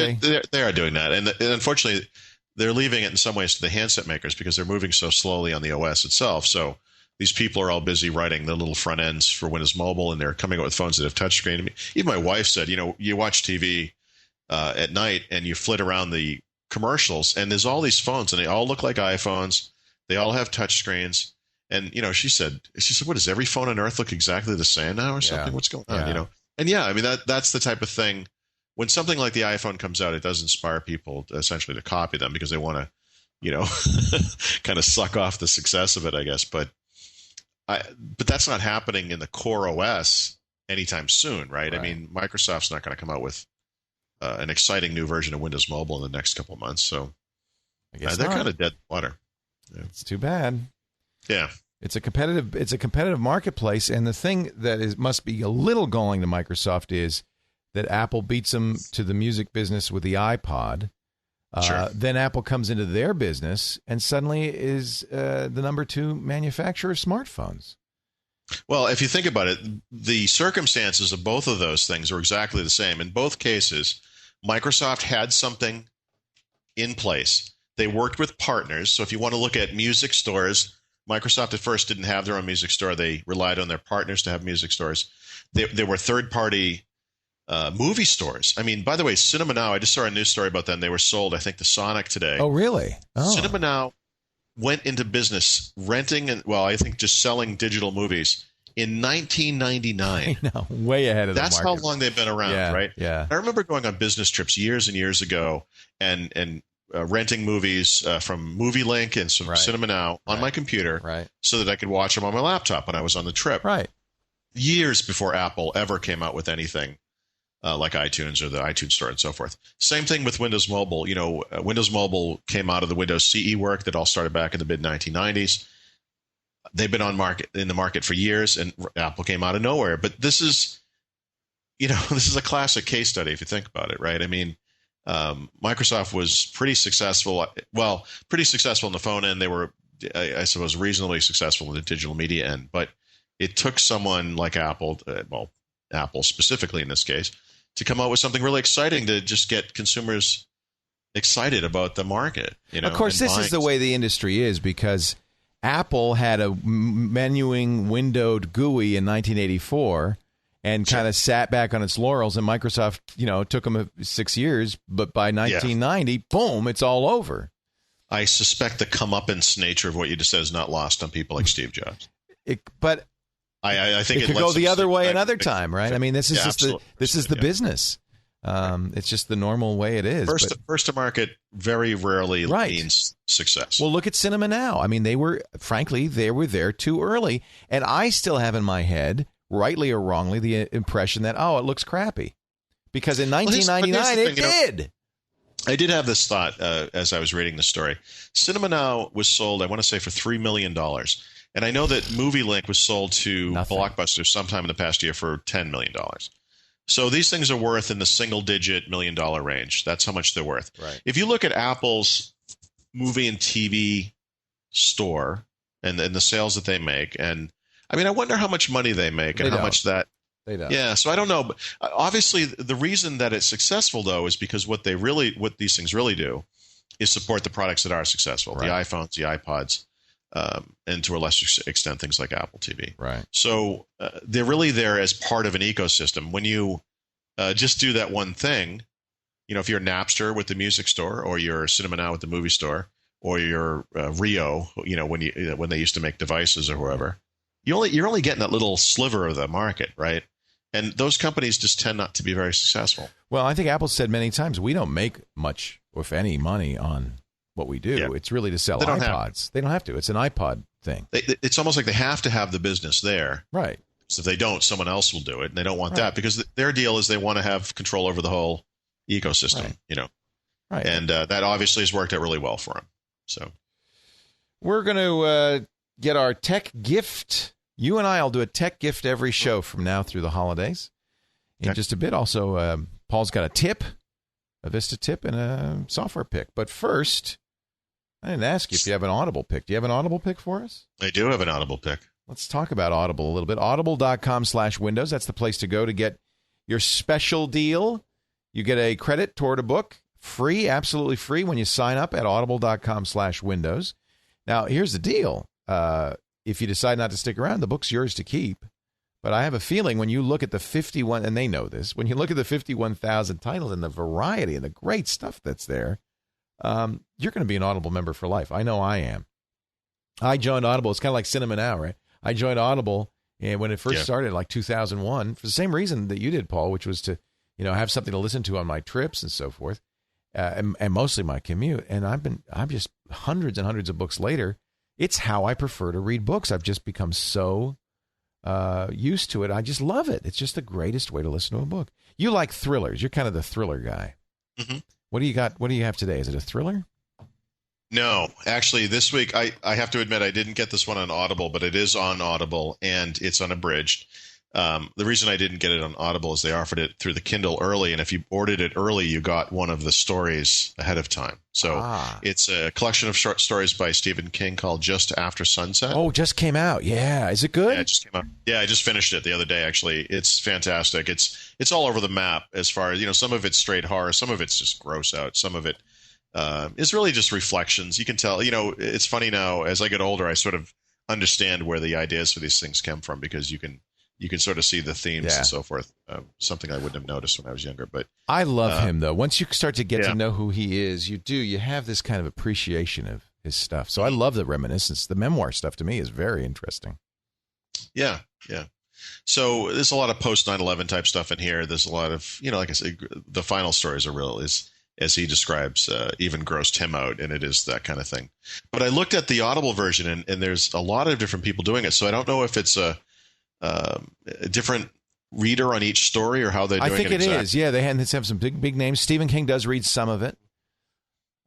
they are doing that, and unfortunately, they're leaving it in some ways to the handset makers because they're moving so slowly on the OS itself. So these people are all busy writing the little front ends for Windows Mobile, and they're coming out with phones that have touchscreen. Even my wife said, you watch TV at night and you flit around the commercials, and there's all these phones, and they all look like iPhones. They all have touchscreens. And, she said, what, does every phone on earth look exactly the same now or something? What's going on, And that's the type of thing. When something like the iPhone comes out, it does inspire people essentially to copy them because they want to, kind of suck off the success of it, I guess. But that's not happening in the core OS anytime soon, right? I mean, Microsoft's not going to come out with an exciting new version of Windows Mobile in the next couple of months. So
I guess
they're kind of dead in the water.
Yeah. It's too bad.
Yeah.
It's a competitive marketplace, and the thing that must be a little galling to Microsoft is that Apple beats them to the music business with the iPod.
Sure.
Then Apple comes into their business and suddenly is the number 2 manufacturer of smartphones.
Well, if you think about it, the circumstances of both of those things are exactly the same. In both cases, Microsoft had something in place. They worked with partners. So if you want to look at music stores, Microsoft at first didn't have their own music store. They relied on their partners to have music stores. There were third-party movie stores. I mean, by the way, Cinema Now, I just saw a news story about them. They were sold, I think, to Sonic today.
Oh, really? Oh.
Cinema Now went into business renting and, well, I think just selling digital movies in 1999.
I know, way ahead of the market.
That's how long they've been around, right?
Yeah.
I remember going on business trips years and years ago and renting movies from Movie Link and Cinema Now on my computer so that I could watch them on my laptop when I was on the trip.
Right.
Years before Apple ever came out with anything like iTunes or the iTunes Store and so forth. Same thing with Windows Mobile. You know, Windows Mobile came out of the Windows CE work that all started back in the mid-1990s. They've been in the market for years, and Apple came out of nowhere. But this is, this is a classic case study if you think about it, right? I mean, Microsoft was pretty successful. Well, pretty successful in the phone end. They were, I suppose, reasonably successful in the digital media end. But it took someone like Apple, Apple specifically in this case, to come out with something really exciting to just get consumers excited about the market.
Of course, this is the way the industry is, because Apple had a menuing windowed GUI in 1984 and kind of sat back on its laurels, and Microsoft, took them 6 years, but by 1990, boom, it's all over.
I suspect the comeuppance nature of what you just said is not lost on people like Steve Jobs.
But
I think
it could go the other way another time, right? I mean, this is the business. It's just the normal way it is.
First to market very rarely means success.
Well, look at Cinema Now. I mean, they were there too early. And I still have in my head, rightly or wrongly, the impression that, it looks crappy. Because in 1999, it did.
I did have this thought as I was reading the story. Cinema Now was sold, I want to say, for $3 million. And I know that Movie Link was sold to Blockbuster sometime in the past year for $10 million. So these things are worth in the single-digit million-dollar range. That's how much they're worth.
Right.
If you look at Apple's movie and TV store and the sales that they make, and I mean, I wonder how much money they make and how much that.
They don't.
Yeah, so I don't know. But obviously, the reason that it's successful, though, is because what these things really do is support the products that are successful, the iPhones, the iPods. And to a lesser extent, things like Apple TV.
Right.
So they're really there as part of an ecosystem. When you just do that one thing, if you're Napster with the music store, or you're Cinema Now with the movie store, or you're Rio, when they used to make devices or whoever, you're only getting that little sliver of the market, right? And those companies just tend not to be very successful.
Well, I think Apple said many times, we don't make much, if any, money on what we do. Yeah. It's really to sell iPods. They don't have to. It's an iPod thing.
It's almost like they have to have the business there.
Right.
So if they don't, someone else will do it. And they don't want that because their deal is they want to have control over the whole ecosystem,
Right.
And that obviously has worked out really well for them. So
we're going to get our tech gift. You and I will do a tech gift every show from now through the holidays. In just a bit. Also, Paul's got a tip, a Vista tip, and a software pick. But first, I didn't ask you if you have an Audible pick. Do you have an Audible pick for us?
I do have an Audible pick.
Let's talk about Audible a little bit. Audible.com/Windows. That's the place to go to get your special deal. You get a credit toward a book, free, absolutely free, when you sign up at Audible.com/Windows. Now, here's the deal. If you decide not to stick around, the book's yours to keep. But I have a feeling when you look at the 51, and they know this, when you look at the 51,000 titles and the variety and the great stuff that's there, you're going to be an Audible member for life. I know I am. I joined Audible. It's kind of like Cinema Now, right? I joined Audible and when it first started, like 2001, for the same reason that you did, Paul, which was to, have something to listen to on my trips and so forth, and mostly my commute. And I'm just hundreds and hundreds of books later. It's how I prefer to read books. I've just become so used to it. I just love it. It's just the greatest way to listen to a book. You like thrillers. You're kind of the thriller guy.
Mm-hmm.
What do you got? What do you have today? Is it a thriller?
No, actually, this week I have to admit I didn't get this one on Audible, but it is on Audible and it's unabridged. The reason I didn't get it on Audible is they offered it through the Kindle early, and if you ordered it early, you got one of the stories ahead of time. So it's a collection of short stories by Stephen King called Just After Sunset.
Oh, just came out. Yeah. Is it good?
Yeah, it just came out. Yeah, I just finished it the other day, actually. It's fantastic. It's all over the map as far as, some of it's straight horror, some of it's just gross out, some of it is really just reflections. You can tell, it's funny now, as I get older, I sort of understand where the ideas for these things come from, because you can sort of see the themes and so forth. Something I wouldn't have noticed when I was younger. But
I love him, though. Once you start to get to know who he is, you have this kind of appreciation of his stuff. So I love the reminiscence. The memoir stuff to me is very interesting.
Yeah. So there's a lot of post 9/11 type stuff in here. There's a lot of, like I said, the final stories are real, as he describes, even grossed him out, and it is that kind of thing. But I looked at the Audible version, and there's a lot of different people doing it. So I don't know if it's a different reader on each story or how they're doing it.
I think it is. Yeah, they have some big names. Stephen King does read some of it.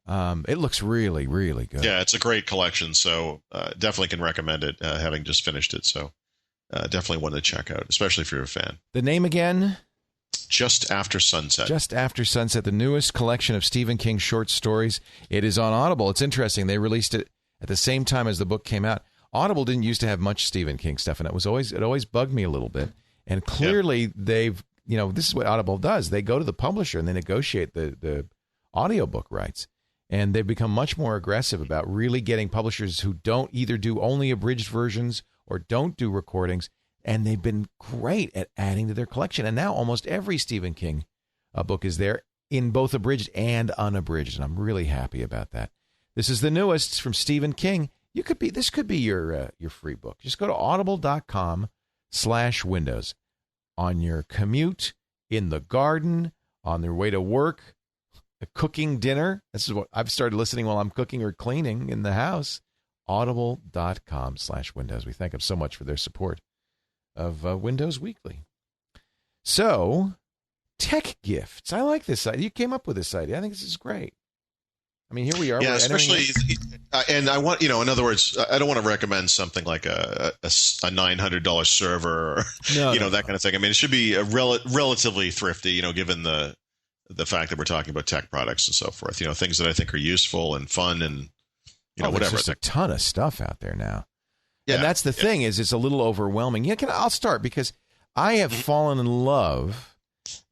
It looks really, really good.
Yeah, it's a great collection, so definitely can recommend it, having just finished it. So definitely one to check out, especially if you're a fan.
The name again?
Just After Sunset.
Just After Sunset, the newest collection of Stephen King short stories. It is on Audible. It's interesting. They released it at the same time as the book came out. Audible didn't used to have much Stephen King stuff, and it always bugged me a little bit. And clearly they've, this is what Audible does. They go to the publisher and they negotiate the audiobook rights. And they've become much more aggressive about really getting publishers who don't either do only abridged versions or don't do recordings. And they've been great at adding to their collection. And now almost every Stephen King book is there in both abridged and unabridged. And I'm really happy about that. This is the newest from Stephen King. This could be your free book. Just go to audible.com/windows on your commute, in the garden, on their way to work, cooking dinner. This is what I've started listening while I'm cooking or cleaning in the house. Audible.com/windows. We thank them so much for their support of Windows Weekly. So, tech gifts. I like this idea. You came up with this idea. I think this is great. I mean, here we are.
Yeah, especially, and I want, in other words, I don't want to recommend something like a $900 server or, that kind of thing. I mean, it should be relatively thrifty, given the fact that we're talking about tech products and so forth, things that I think are useful and fun and, whatever.
There's just a ton of stuff out there now. Yeah, and that's the thing is it's a little overwhelming. I'll start because I have fallen in love.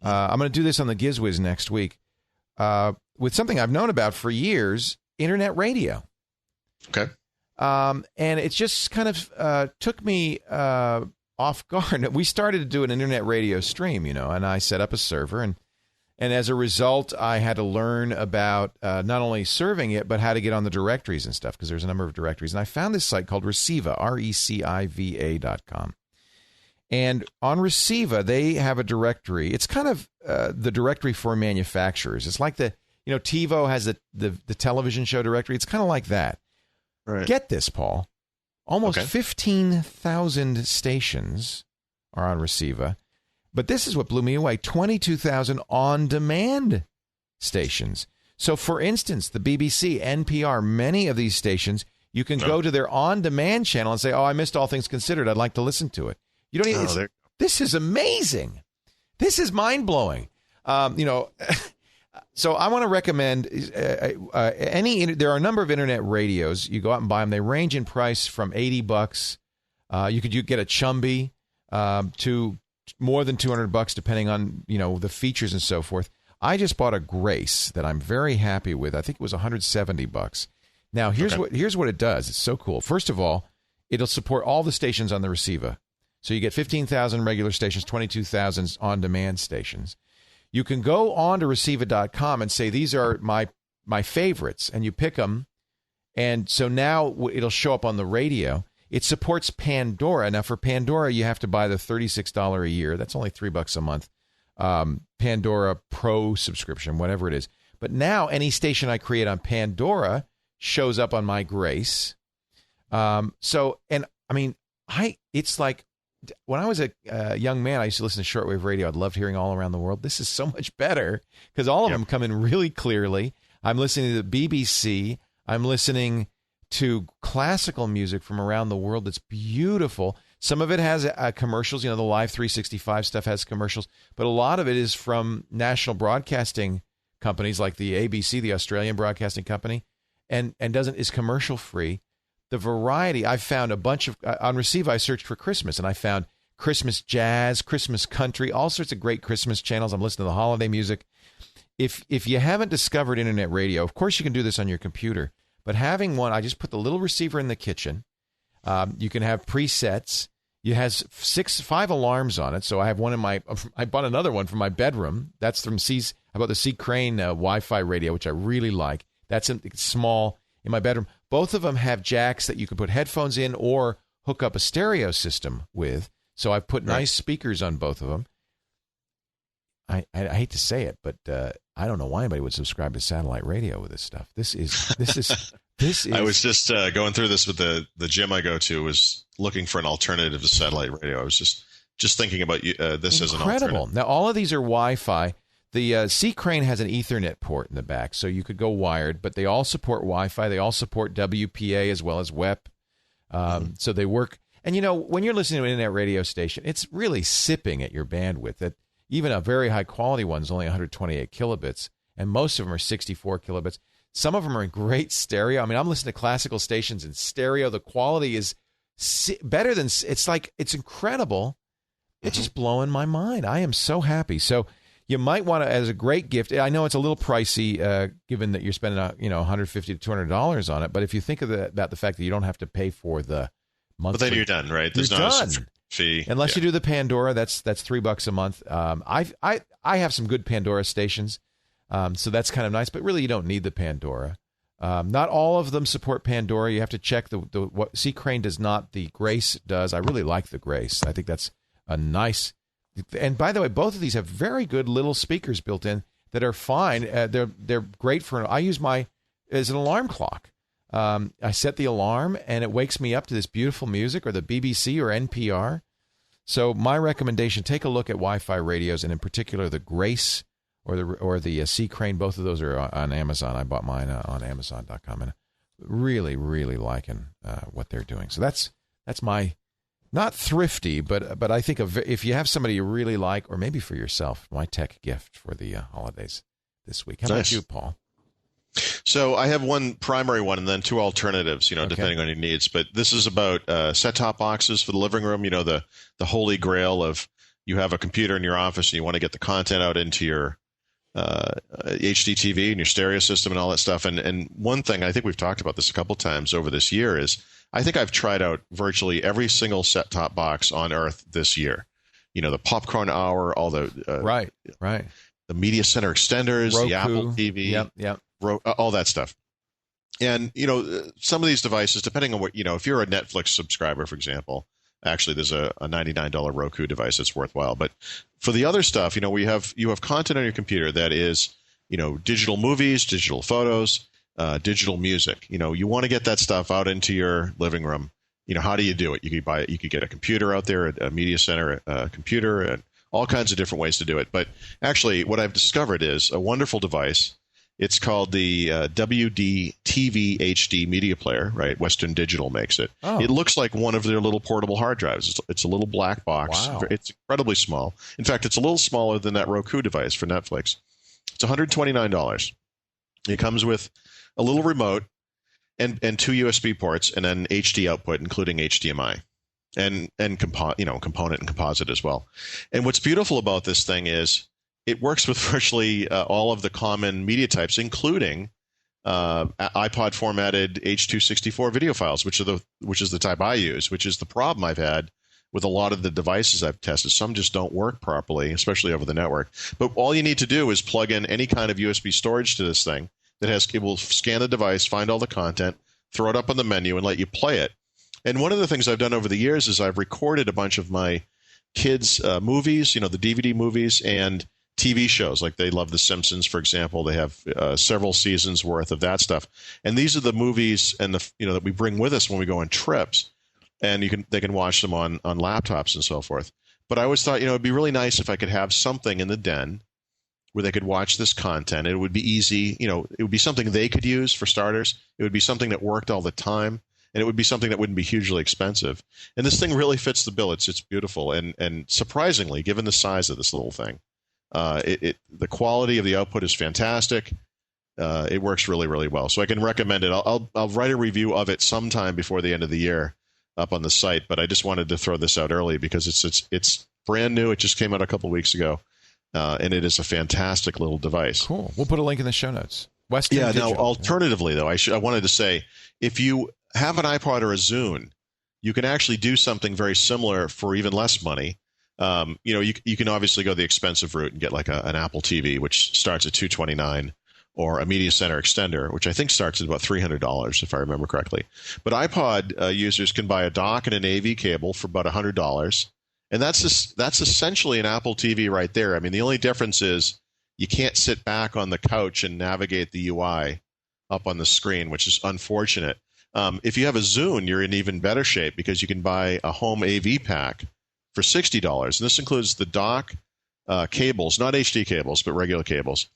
I'm going to do this on the GizWiz next week with something I've known about for years, internet radio.
Okay.
And it just kind of took me off guard. We started to do an internet radio stream, and I set up a server. And as a result, I had to learn about not only serving it, but how to get on the directories and stuff, because there's a number of directories. And I found this site called Reciva, RECIVA.com. And on Reciva, they have a directory. It's kind of the directory for manufacturers. It's like TiVo has the television show directory. It's kind of like that.
Right.
Get this, Paul. Almost 15,000 stations are on Reciva. But this is what blew me away. 22,000 on-demand stations. So, for instance, the BBC, NPR, many of these stations, you can go to their on-demand channel and say, I missed All Things Considered. I'd like to listen to it. You don't even. This is amazing. This is mind-blowing. So I want to recommend there are a number of internet radios. You go out and buy them. They range in price from $80. You get a Chumby to more than $200, depending on the features and so forth. I just bought a Grace that I'm very happy with. I think it was $170. Now here's what it does. It's so cool. First of all, it'll support all the stations on the Reciva. So you get 15,000 regular stations, 22,000 on-demand stations. You can go on to Reciva.com and say, these are my favorites, and you pick them. And so now it'll show up on the radio. It supports Pandora. Now, for Pandora, you have to buy the $36 a year. That's only $3 a month. Pandora Pro subscription, whatever it is. But now any station I create on Pandora shows up on my Grace. It's like, when I was a young man, I used to listen to shortwave radio. I loved hearing all around the world. This is so much better because all of them come in really clearly. I'm listening to the BBC. I'm listening to classical music from around the world that's beautiful. Some of it has commercials. The Live 365 stuff has commercials, but a lot of it is from national broadcasting companies like the ABC, the Australian Broadcasting Company, and is commercial free. The variety, I found a bunch of, on Reciva, I searched for Christmas, and I found Christmas jazz, Christmas country, all sorts of great Christmas channels. I'm listening to the holiday music. If you haven't discovered internet radio, of course you can do this on your computer, but having one, I just put the little receiver in the kitchen. You can have presets. It has 5 alarms on it. So I have one I bought another one for my bedroom. That's from I bought the C. Crane Wi-Fi radio, which I really like. It's small in my bedroom. Both of them have jacks that you can put headphones in or hook up a stereo system with. So I've put nice speakers on both of them. I hate to say it, but I don't know why anybody would subscribe to satellite radio with this stuff. This is. I was just going through this with the gym I go to, was looking for an alternative to satellite radio. I was just thinking about this as an alternative. Incredible. Now, all of these are Wi-Fi. The C. Crane has an Ethernet port in the back, so you could go wired, but they all support Wi-Fi. They all support WPA as well as WEP. So they work. And, when you're listening to an internet radio station, it's really sipping at your bandwidth. That even a very high-quality one is only 128 kilobits, and most of them are 64 kilobits. Some of them are in great stereo. I mean, I'm listening to classical stations in stereo. The quality is better than, it's incredible. It's just blowing my mind. I am so happy. So you might want to, as a great gift, I know it's a little pricey given that you're spending, $150 to $200 on it. But if you think about the fact that you don't have to pay for the monthly. But then you're done, right? There's not a fee. Unless you do the Pandora, that's $3 a month. I have some good Pandora stations. So that's kind of nice, but really you don't need the Pandora. Not all of them support Pandora. You have to check what C. Crane does not. The Grace does. I really like the Grace. I think that's a nice. And by the way, both of these have very good little speakers built in that are fine. They're great for. I use as an alarm clock. I set the alarm and it wakes me up to this beautiful music, or the BBC or NPR. So my recommendation: take a look at Wi-Fi radios, and in particular the Grace. Or the C. Crane. Both of those are on Amazon. I bought mine on Amazon.com, and really, really liking what they're doing. So that's my, not thrifty, but I think if you have somebody you really like, or maybe for yourself, my tech gift for the holidays this week. How about you, Paul?
So I have one primary one and then 2 alternatives, depending on your needs. But this is about set-top boxes for the living room. The holy grail of, you have a computer in your office and you want to get the content out into your HD TV and your stereo system and all that stuff. And one thing, I think we've talked about this a couple times over this year, is I think I've tried out virtually every single set-top box on Earth this year. The Popcorn Hour, all the
right,
the Media Center extenders,
Roku,
the Apple TV, all that stuff. And some of these devices, depending on what if you're a Netflix subscriber, for example. Actually, there's a $99 Roku device that's worthwhile. But for the other stuff, you have content on your computer that is, digital movies, digital photos, digital music. You want to get that stuff out into your living room. How do you do it? You could buy it. You could get a computer out there, a media center computer, and all kinds of different ways to do it. But actually, what I've discovered is a wonderful device. It's called the WD TV HD media player, right? Western Digital makes it. Oh. It looks like one of their little portable hard drives. It's a little black box. Wow. It's incredibly small. In fact, it's a little smaller than that Roku device for Netflix. It's $129. It comes with a little remote and 2 USB ports and then HD output, including HDMI. And component and composite as well. And what's beautiful about this thing is it works with virtually all of the common media types, including iPod formatted H.264 video files, which is the type I use, which is the problem I've had with a lot of the devices I've tested. Some just don't work properly, especially over the network. But all you need to do is plug in any kind of USB storage to this thing it will scan the device, find all the content, throw it up on the menu, and let you play it. And one of the things I've done over the years is I've recorded a bunch of my kids' movies, the DVD movies, and TV shows. Like they love The Simpsons, for example. They have several seasons worth of that stuff. And these are the movies and that we bring with us when we go on trips. And they can watch them on laptops and so forth. But I always thought, it'd be really nice if I could have something in the den where they could watch this content. It would be easy. It would be something they could use for starters. It would be something that worked all the time. And it would be something that wouldn't be hugely expensive. And this thing really fits the bill. It's beautiful. And surprisingly, given the size of this little thing, the quality of the output is fantastic. It works really, really well. So I can recommend it. I'll write a review of it sometime before the end of the year up on the site. But I just wanted to throw this out early because it's brand new. It just came out a couple weeks ago. And it is a fantastic little device.
Cool. We'll put a link in the show notes.
Now, alternatively, though, I wanted to say, if you have an iPod or a Zune, you can actually do something very similar for even less money. You can obviously go the expensive route and get like an Apple TV, which starts at $229, or a Media Center extender, which I think starts at about $300, if I remember correctly. But iPod users can buy a dock and an AV cable for about $100, and that's essentially an Apple TV right there. I mean, the only difference is you can't sit back on the couch and navigate the UI up on the screen, which is unfortunate. If you have a Zune, you're in even better shape because you can buy a home AV pack for $60, and this includes the dock, cables, not HD cables, but regular cables,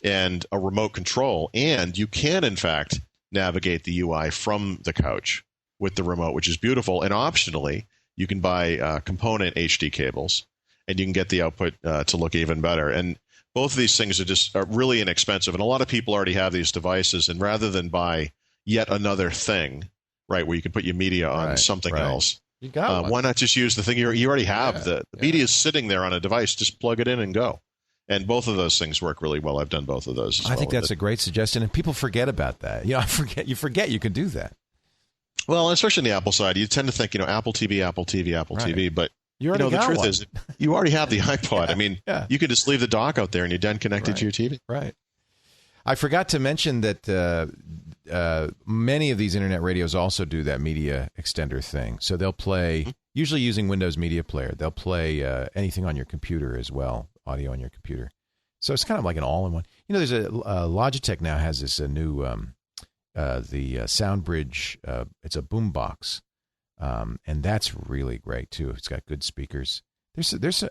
and a remote control. And you can, in fact, navigate the UI from the couch with the remote, which is beautiful. And optionally, you can buy component HD cables, and you can get the output to look even better. And both of these things are really inexpensive. And a lot of people already have these devices, and rather than buy yet another thing, right, where you can put your media on something else,
you got one.
Why not just use the thing you already have? The media is sitting there on a device. Just plug it in and go. And both of those things work really well. I've done both of those.
I think that's a great suggestion, and people forget about that. You forget you can do that.
Well, especially on the Apple side, you tend to think, Apple TV, Apple TV, but the truth is, you already have the iPod. I mean, you could just leave the dock out there, and you're then connected to your TV.
Right. I forgot to mention that many of these internet radios also do that media extender thing. So they'll play, usually using Windows Media Player, they'll play anything on your computer as well, audio on your computer. So it's kind of like an all-in-one. There's Logitech now has this new the SoundBridge. It's a boombox, and that's really great too. It's got good speakers.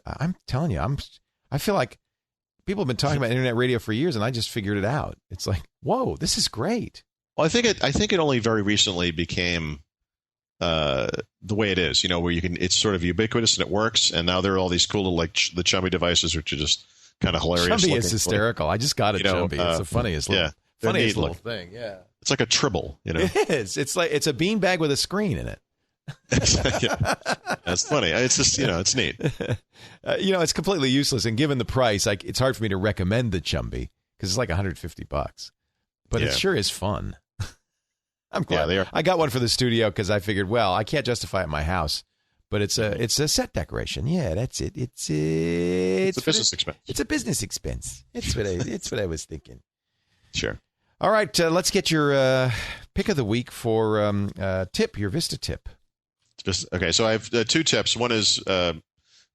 I'm telling you, I feel like people have been talking about internet radio for years, and I just figured it out. It's like, whoa, this is great.
Well, I think it only very recently became the way it is. Where you can, it's sort of ubiquitous and it works. And now there are all these cool little, like the Chumby devices, which are just kind of hilarious.
Chumby is hysterical. I just got it. Chumby. It's the funniest little thing. Yeah,
it's like a Tribble.
It is. It's like it's a beanbag with a screen in it.
That's funny. It's just it's neat.
It's completely useless, and given the price, it's hard for me to recommend the Chumby because it's like $150. But it sure is fun. I'm glad they are. I got one for the studio because I figured, well, I can't justify it in my house, but it's a set decoration. Yeah, that's it. It's
a business expense.
It's a business expense. It's what I was thinking.
Sure.
All right, let's get your pick of the week for your Vista tip.
Okay, so I have two tips. One is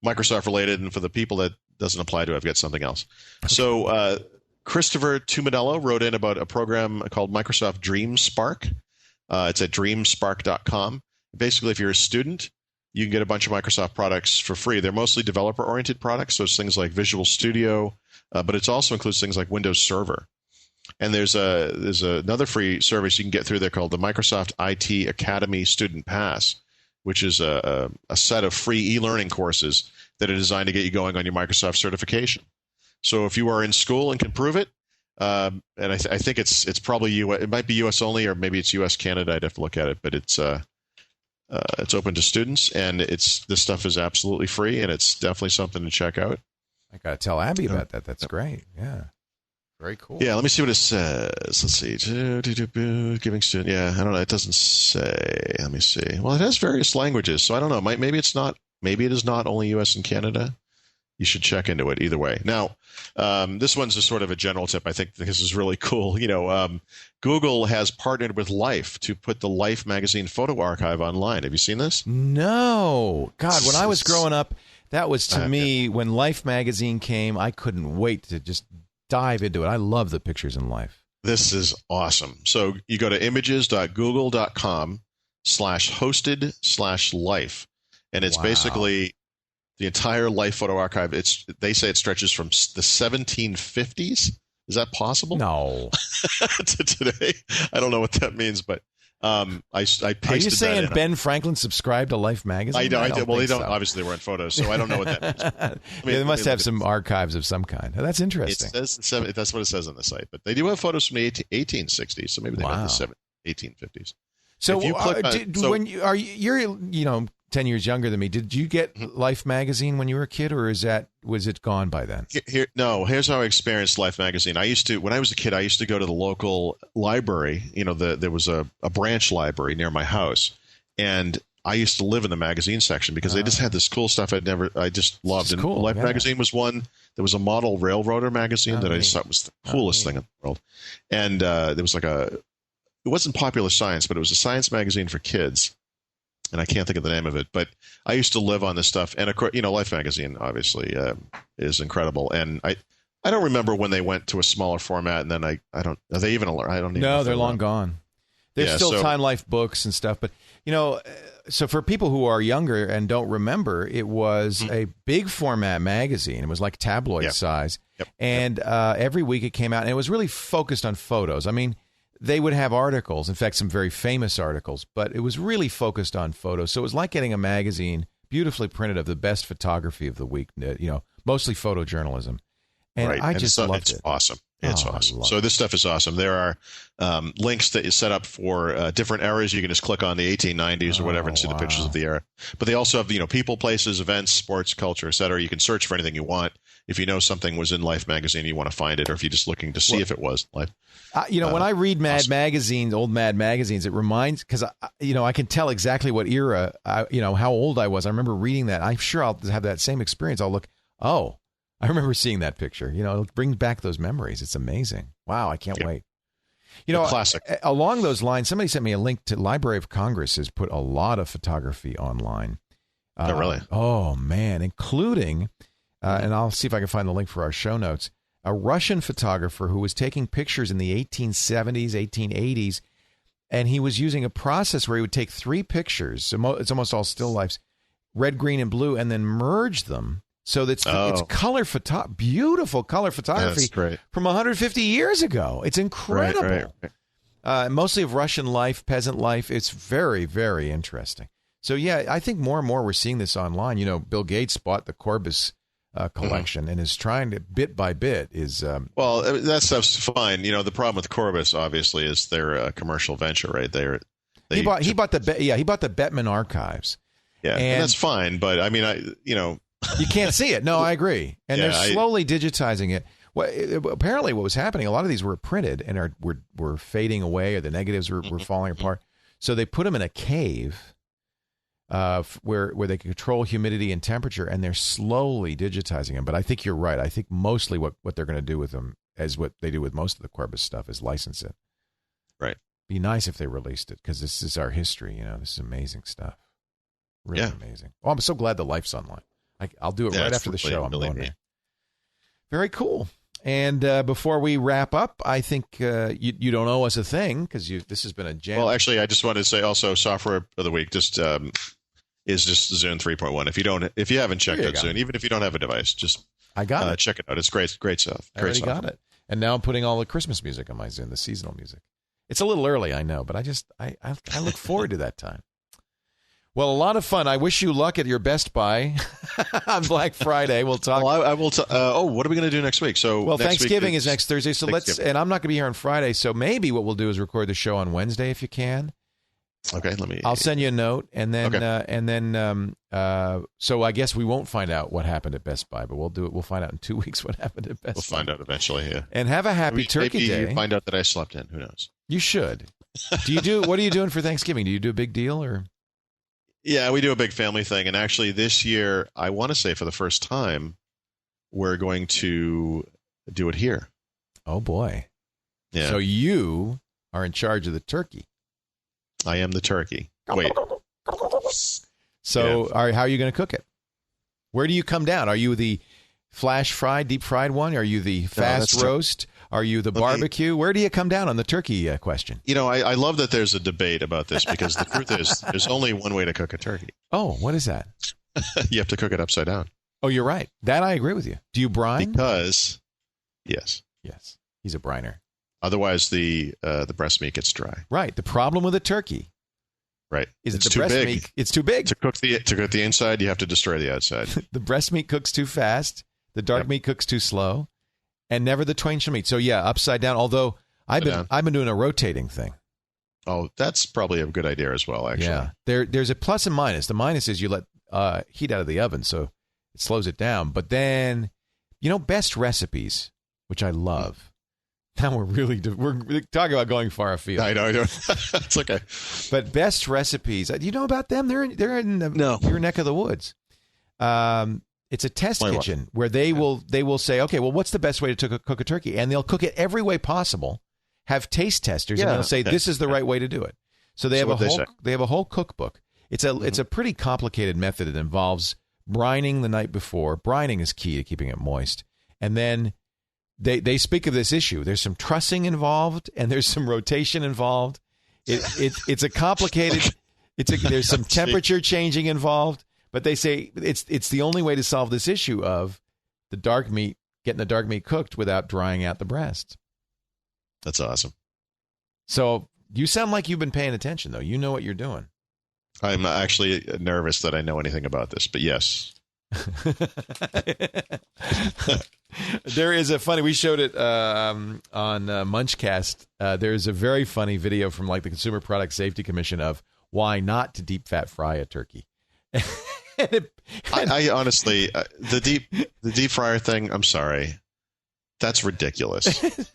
Microsoft related, and for the people that doesn't apply to, I've got something else. Okay. So Christopher Tuminello wrote in about a program called Microsoft DreamSpark. It's at dreamspark.com. Basically, if you're a student, you can get a bunch of Microsoft products for free. They're mostly developer-oriented products, so it's things like Visual Studio, but it also includes things like Windows Server. And there's another free service you can get through there called the Microsoft IT Academy Student Pass, which is a set of free e-learning courses that are designed to get you going on your Microsoft certification. So if you are in school and can prove it, and I think it's probably it might be U.S. only, or maybe it's U.S. Canada. I'd have to look at it, but it's open to students, and this stuff is absolutely free, and it's definitely something to check out.
I got to tell Abby about that. That's great. Yeah. Very cool.
Yeah, let me see what it says. Let's see. Giving student. Yeah, I don't know. It doesn't say. Let me see. Well, it has various languages, so I don't know. Maybe it's not. Maybe it is not only U.S. and Canada. You should check into it either way. Now, this one's a sort of a general tip. I think this is really cool. Google has partnered with Life to put the Life magazine photo archive online. Have you seen this?
No. God, when I was growing up, that was to me, when Life magazine came, I couldn't wait to just dive into it. I love the pictures in Life.
This is awesome. So you go to images.google.com/hosted/life, and it's basically the entire Life photo archive. They say it stretches from the 1750s. Is that possible?
No.
To today, I don't know what that means, but I pasted that.
Are you saying Ben Franklin subscried to Life magazine?
I did. Well, they don't. So. Obviously, they weren't photos, so I don't know what that means.
They must have some archives of some kind. That's interesting.
That's what it says on the site, but they do have photos from the 1860s, so maybe they meant the 1850s.
So if you click when you're 10 years younger than me, did you get Life magazine when you were a kid, or was it gone by then?
Here's how I experienced Life magazine. When I was a kid, I used to go to the local library. There was a branch library near my house, and I used to live in the magazine section because they just had this cool stuff I just loved. And
cool,
Life
yeah.
magazine was one. There was a model railroader magazine that I just thought was the coolest thing in the world. And there was it wasn't Popular Science, but it was a science magazine for kids. And I can't think of the name of it, but I used to live on this stuff. And of course, Life magazine obviously is incredible. And I don't remember when they went to a smaller format, and then I don't. Are they even? I don't even.
No, they're long gone. There's still Time Life books and stuff, but so for people who are younger and don't remember, it was a big format magazine. It was like tabloid size, and every week it came out, and it was really focused on photos. I mean, they would have articles, in fact, some very famous articles, but it was really focused on photos. So it was like getting a magazine beautifully printed of the best photography of the week. Mostly photojournalism. And I just loved it.
It's awesome. It's awesome. So this stuff is awesome. There are links that is set up for different eras. You can just click on the 1890s or whatever and see the pictures of the era. But they also have people, places, events, sports, culture, etc. You can search for anything you want. If you know something was in Life magazine, you want to find it, or if you're just looking to see if it was Life.
When I read magazines, old Mad magazines, it reminds, because I can tell exactly what era, how old I was. I remember reading that. I'm sure I'll have that same experience. I'll look, I remember seeing that picture. It'll bring back those memories. It's amazing. Wow, I can't wait.
Classic.
Along those lines, somebody sent me a link to Library of Congress has put a lot of photography online.
Oh, really?
Oh, man, including, and I'll see if I can find the link for our show notes, a Russian photographer who was taking pictures in the 1870s, 1880s, and he was using a process where he would take 3 pictures, it's almost all still lifes, red, green, and blue, and then merge them. So that's it's beautiful color photography from 150 years ago. It's incredible. Right. Mostly of Russian life, peasant life. It's very, very interesting. So, I think more and more we're seeing this online. Bill Gates bought the Corbis collection and is trying to, bit by bit, is...
well, that stuff's fine. The problem with Corbis, obviously, is their commercial venture, right? He bought the Bettman archives. Yeah, and that's fine. But, I mean,
you can't see it. No, I agree. And they're slowly digitizing it. Well, apparently what was happening, a lot of these were printed and were fading away, or the negatives were falling apart. So they put them in a cave where they can control humidity and temperature, and they're slowly digitizing them. But I think you're right. I think mostly what they're going to do with them, as what they do with most of the Corbis stuff, is license it.
Right.
Be nice if they released it, because this is our history. This is amazing stuff. Really amazing. Oh, I'm so glad the Life's online. I'll do it right after the show. I'm going there. Very cool. And before we wrap up, I think you don't owe us a thing, because this has been a jam.
Well, actually, I just wanted to say also, software of the week is just Zune 3.1. If you haven't checked out Zune, even if you don't have a device, just check it out. It's great stuff.
I already got it. And now I'm putting all the Christmas music on my Zune, the seasonal music. It's a little early, I know, but I look forward to that time. Well, a lot of fun. I wish you luck at your Best Buy on Black Friday. We'll talk.
Well, I will. What are we going to do next week?
Thanksgiving is next Thursday. So and I'm not going to be here on Friday. So maybe what we'll do is record the show on Wednesday if you can.
Okay,
I'll send you a note, and then so I guess we won't find out what happened at Best Buy, but we'll do it. We'll find out in 2 weeks what happened at Best Buy.
We'll find out eventually. Yeah.
And have a happy Turkey Day.
You find out that I slept in. Who knows?
You should. What are you doing for Thanksgiving? Do you do a big deal or?
Yeah, we do a big family thing. And actually this year, I want to say for the first time, we're going to do it here.
Oh, boy.
Yeah.
So you are in charge of the turkey.
I am the turkey. Wait.
So how are you going to cook it? Where do you come down? Are you the flash fried, deep fried one? Are you the fast roast? Are you the barbecue? Where do you come down on the turkey question?
I love that there's a debate about this, because the truth is there's only one way to cook a turkey.
Oh, what is that?
You have to cook it upside down.
Oh, you're right. That I agree with you. Do you brine?
Because, yes.
Yes. He's a briner.
Otherwise, the breast meat gets dry.
Right. The problem with a turkey,
right,
is it's the breast meat. It's too big.
To cook the inside, you have to destroy the outside.
The breast meat cooks too fast. The dark meat cooks too slow. And never the twain shall meet. So, upside down. Although I've been doing a rotating thing.
Oh, that's probably a good idea as well, actually.
Yeah. There's a plus and minus. The minus is you let heat out of the oven, so it slows it down. But then, best recipes, which I love, Now we're talking about going far afield.
I know. It's okay.
But best recipes. Do you know about them? They're in your neck of the woods. It's a test kitchen where they will say, okay, well, what's the best way to cook a turkey? And they'll cook it every way possible. Have taste testers, and they'll say this is the right way to do it. So they have a whole cookbook. It's a pretty complicated method. It involves brining the night before. Brining is key to keeping it moist. And then they speak of this issue. There's some trussing involved, and there's some rotation involved. It's a complicated. There's some temperature changing involved. But they say it's the only way to solve this issue of getting the dark meat cooked without drying out the breast.
That's awesome.
So you sound like you've been paying attention, though. You know what you're doing. I'm
actually nervous that I know anything about this, but yes.
There is a funny, we showed it on Munchcast. There's a very funny video from like the Consumer Product Safety Commission of why not to deep fat fry a turkey.
I honestly, the deep fryer thing, I'm sorry. That's ridiculous. That's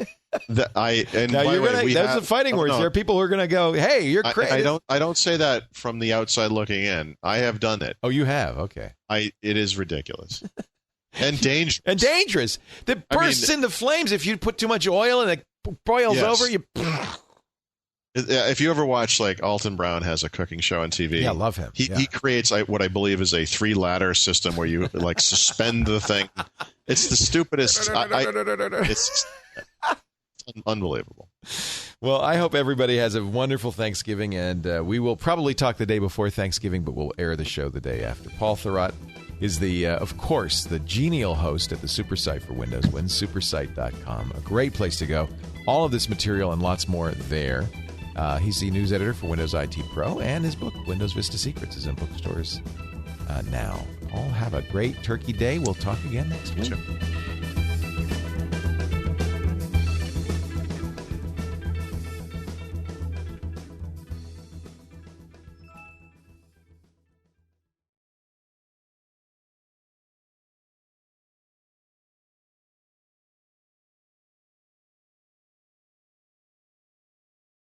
the fighting words. There are people who are going to go, "Hey, you're crazy."
I don't say that from the outside looking in. I have done it.
Oh, you have? Okay.
It is ridiculous and dangerous.
And dangerous. That bursts into flames if you put too much oil and it boils over.
If you ever watch, like, Alton Brown has a cooking show on TV.
Yeah, I love him.
He creates what I believe is a 3-ladder system where you like suspend the thing. It's the stupidest. It's unbelievable.
Well, I hope everybody has a wonderful Thanksgiving, and we will probably talk the day before Thanksgiving, but we'll air the show the day after. Paul Thurrott is of course, the genial host at the Supersite for Windows, winsupersite.com. A great place to go. All of this material and lots more there. He's the news editor for Windows IT Pro, and his book, Windows Vista Secrets, is in bookstores now. All have a great Turkey Day. We'll talk again next week.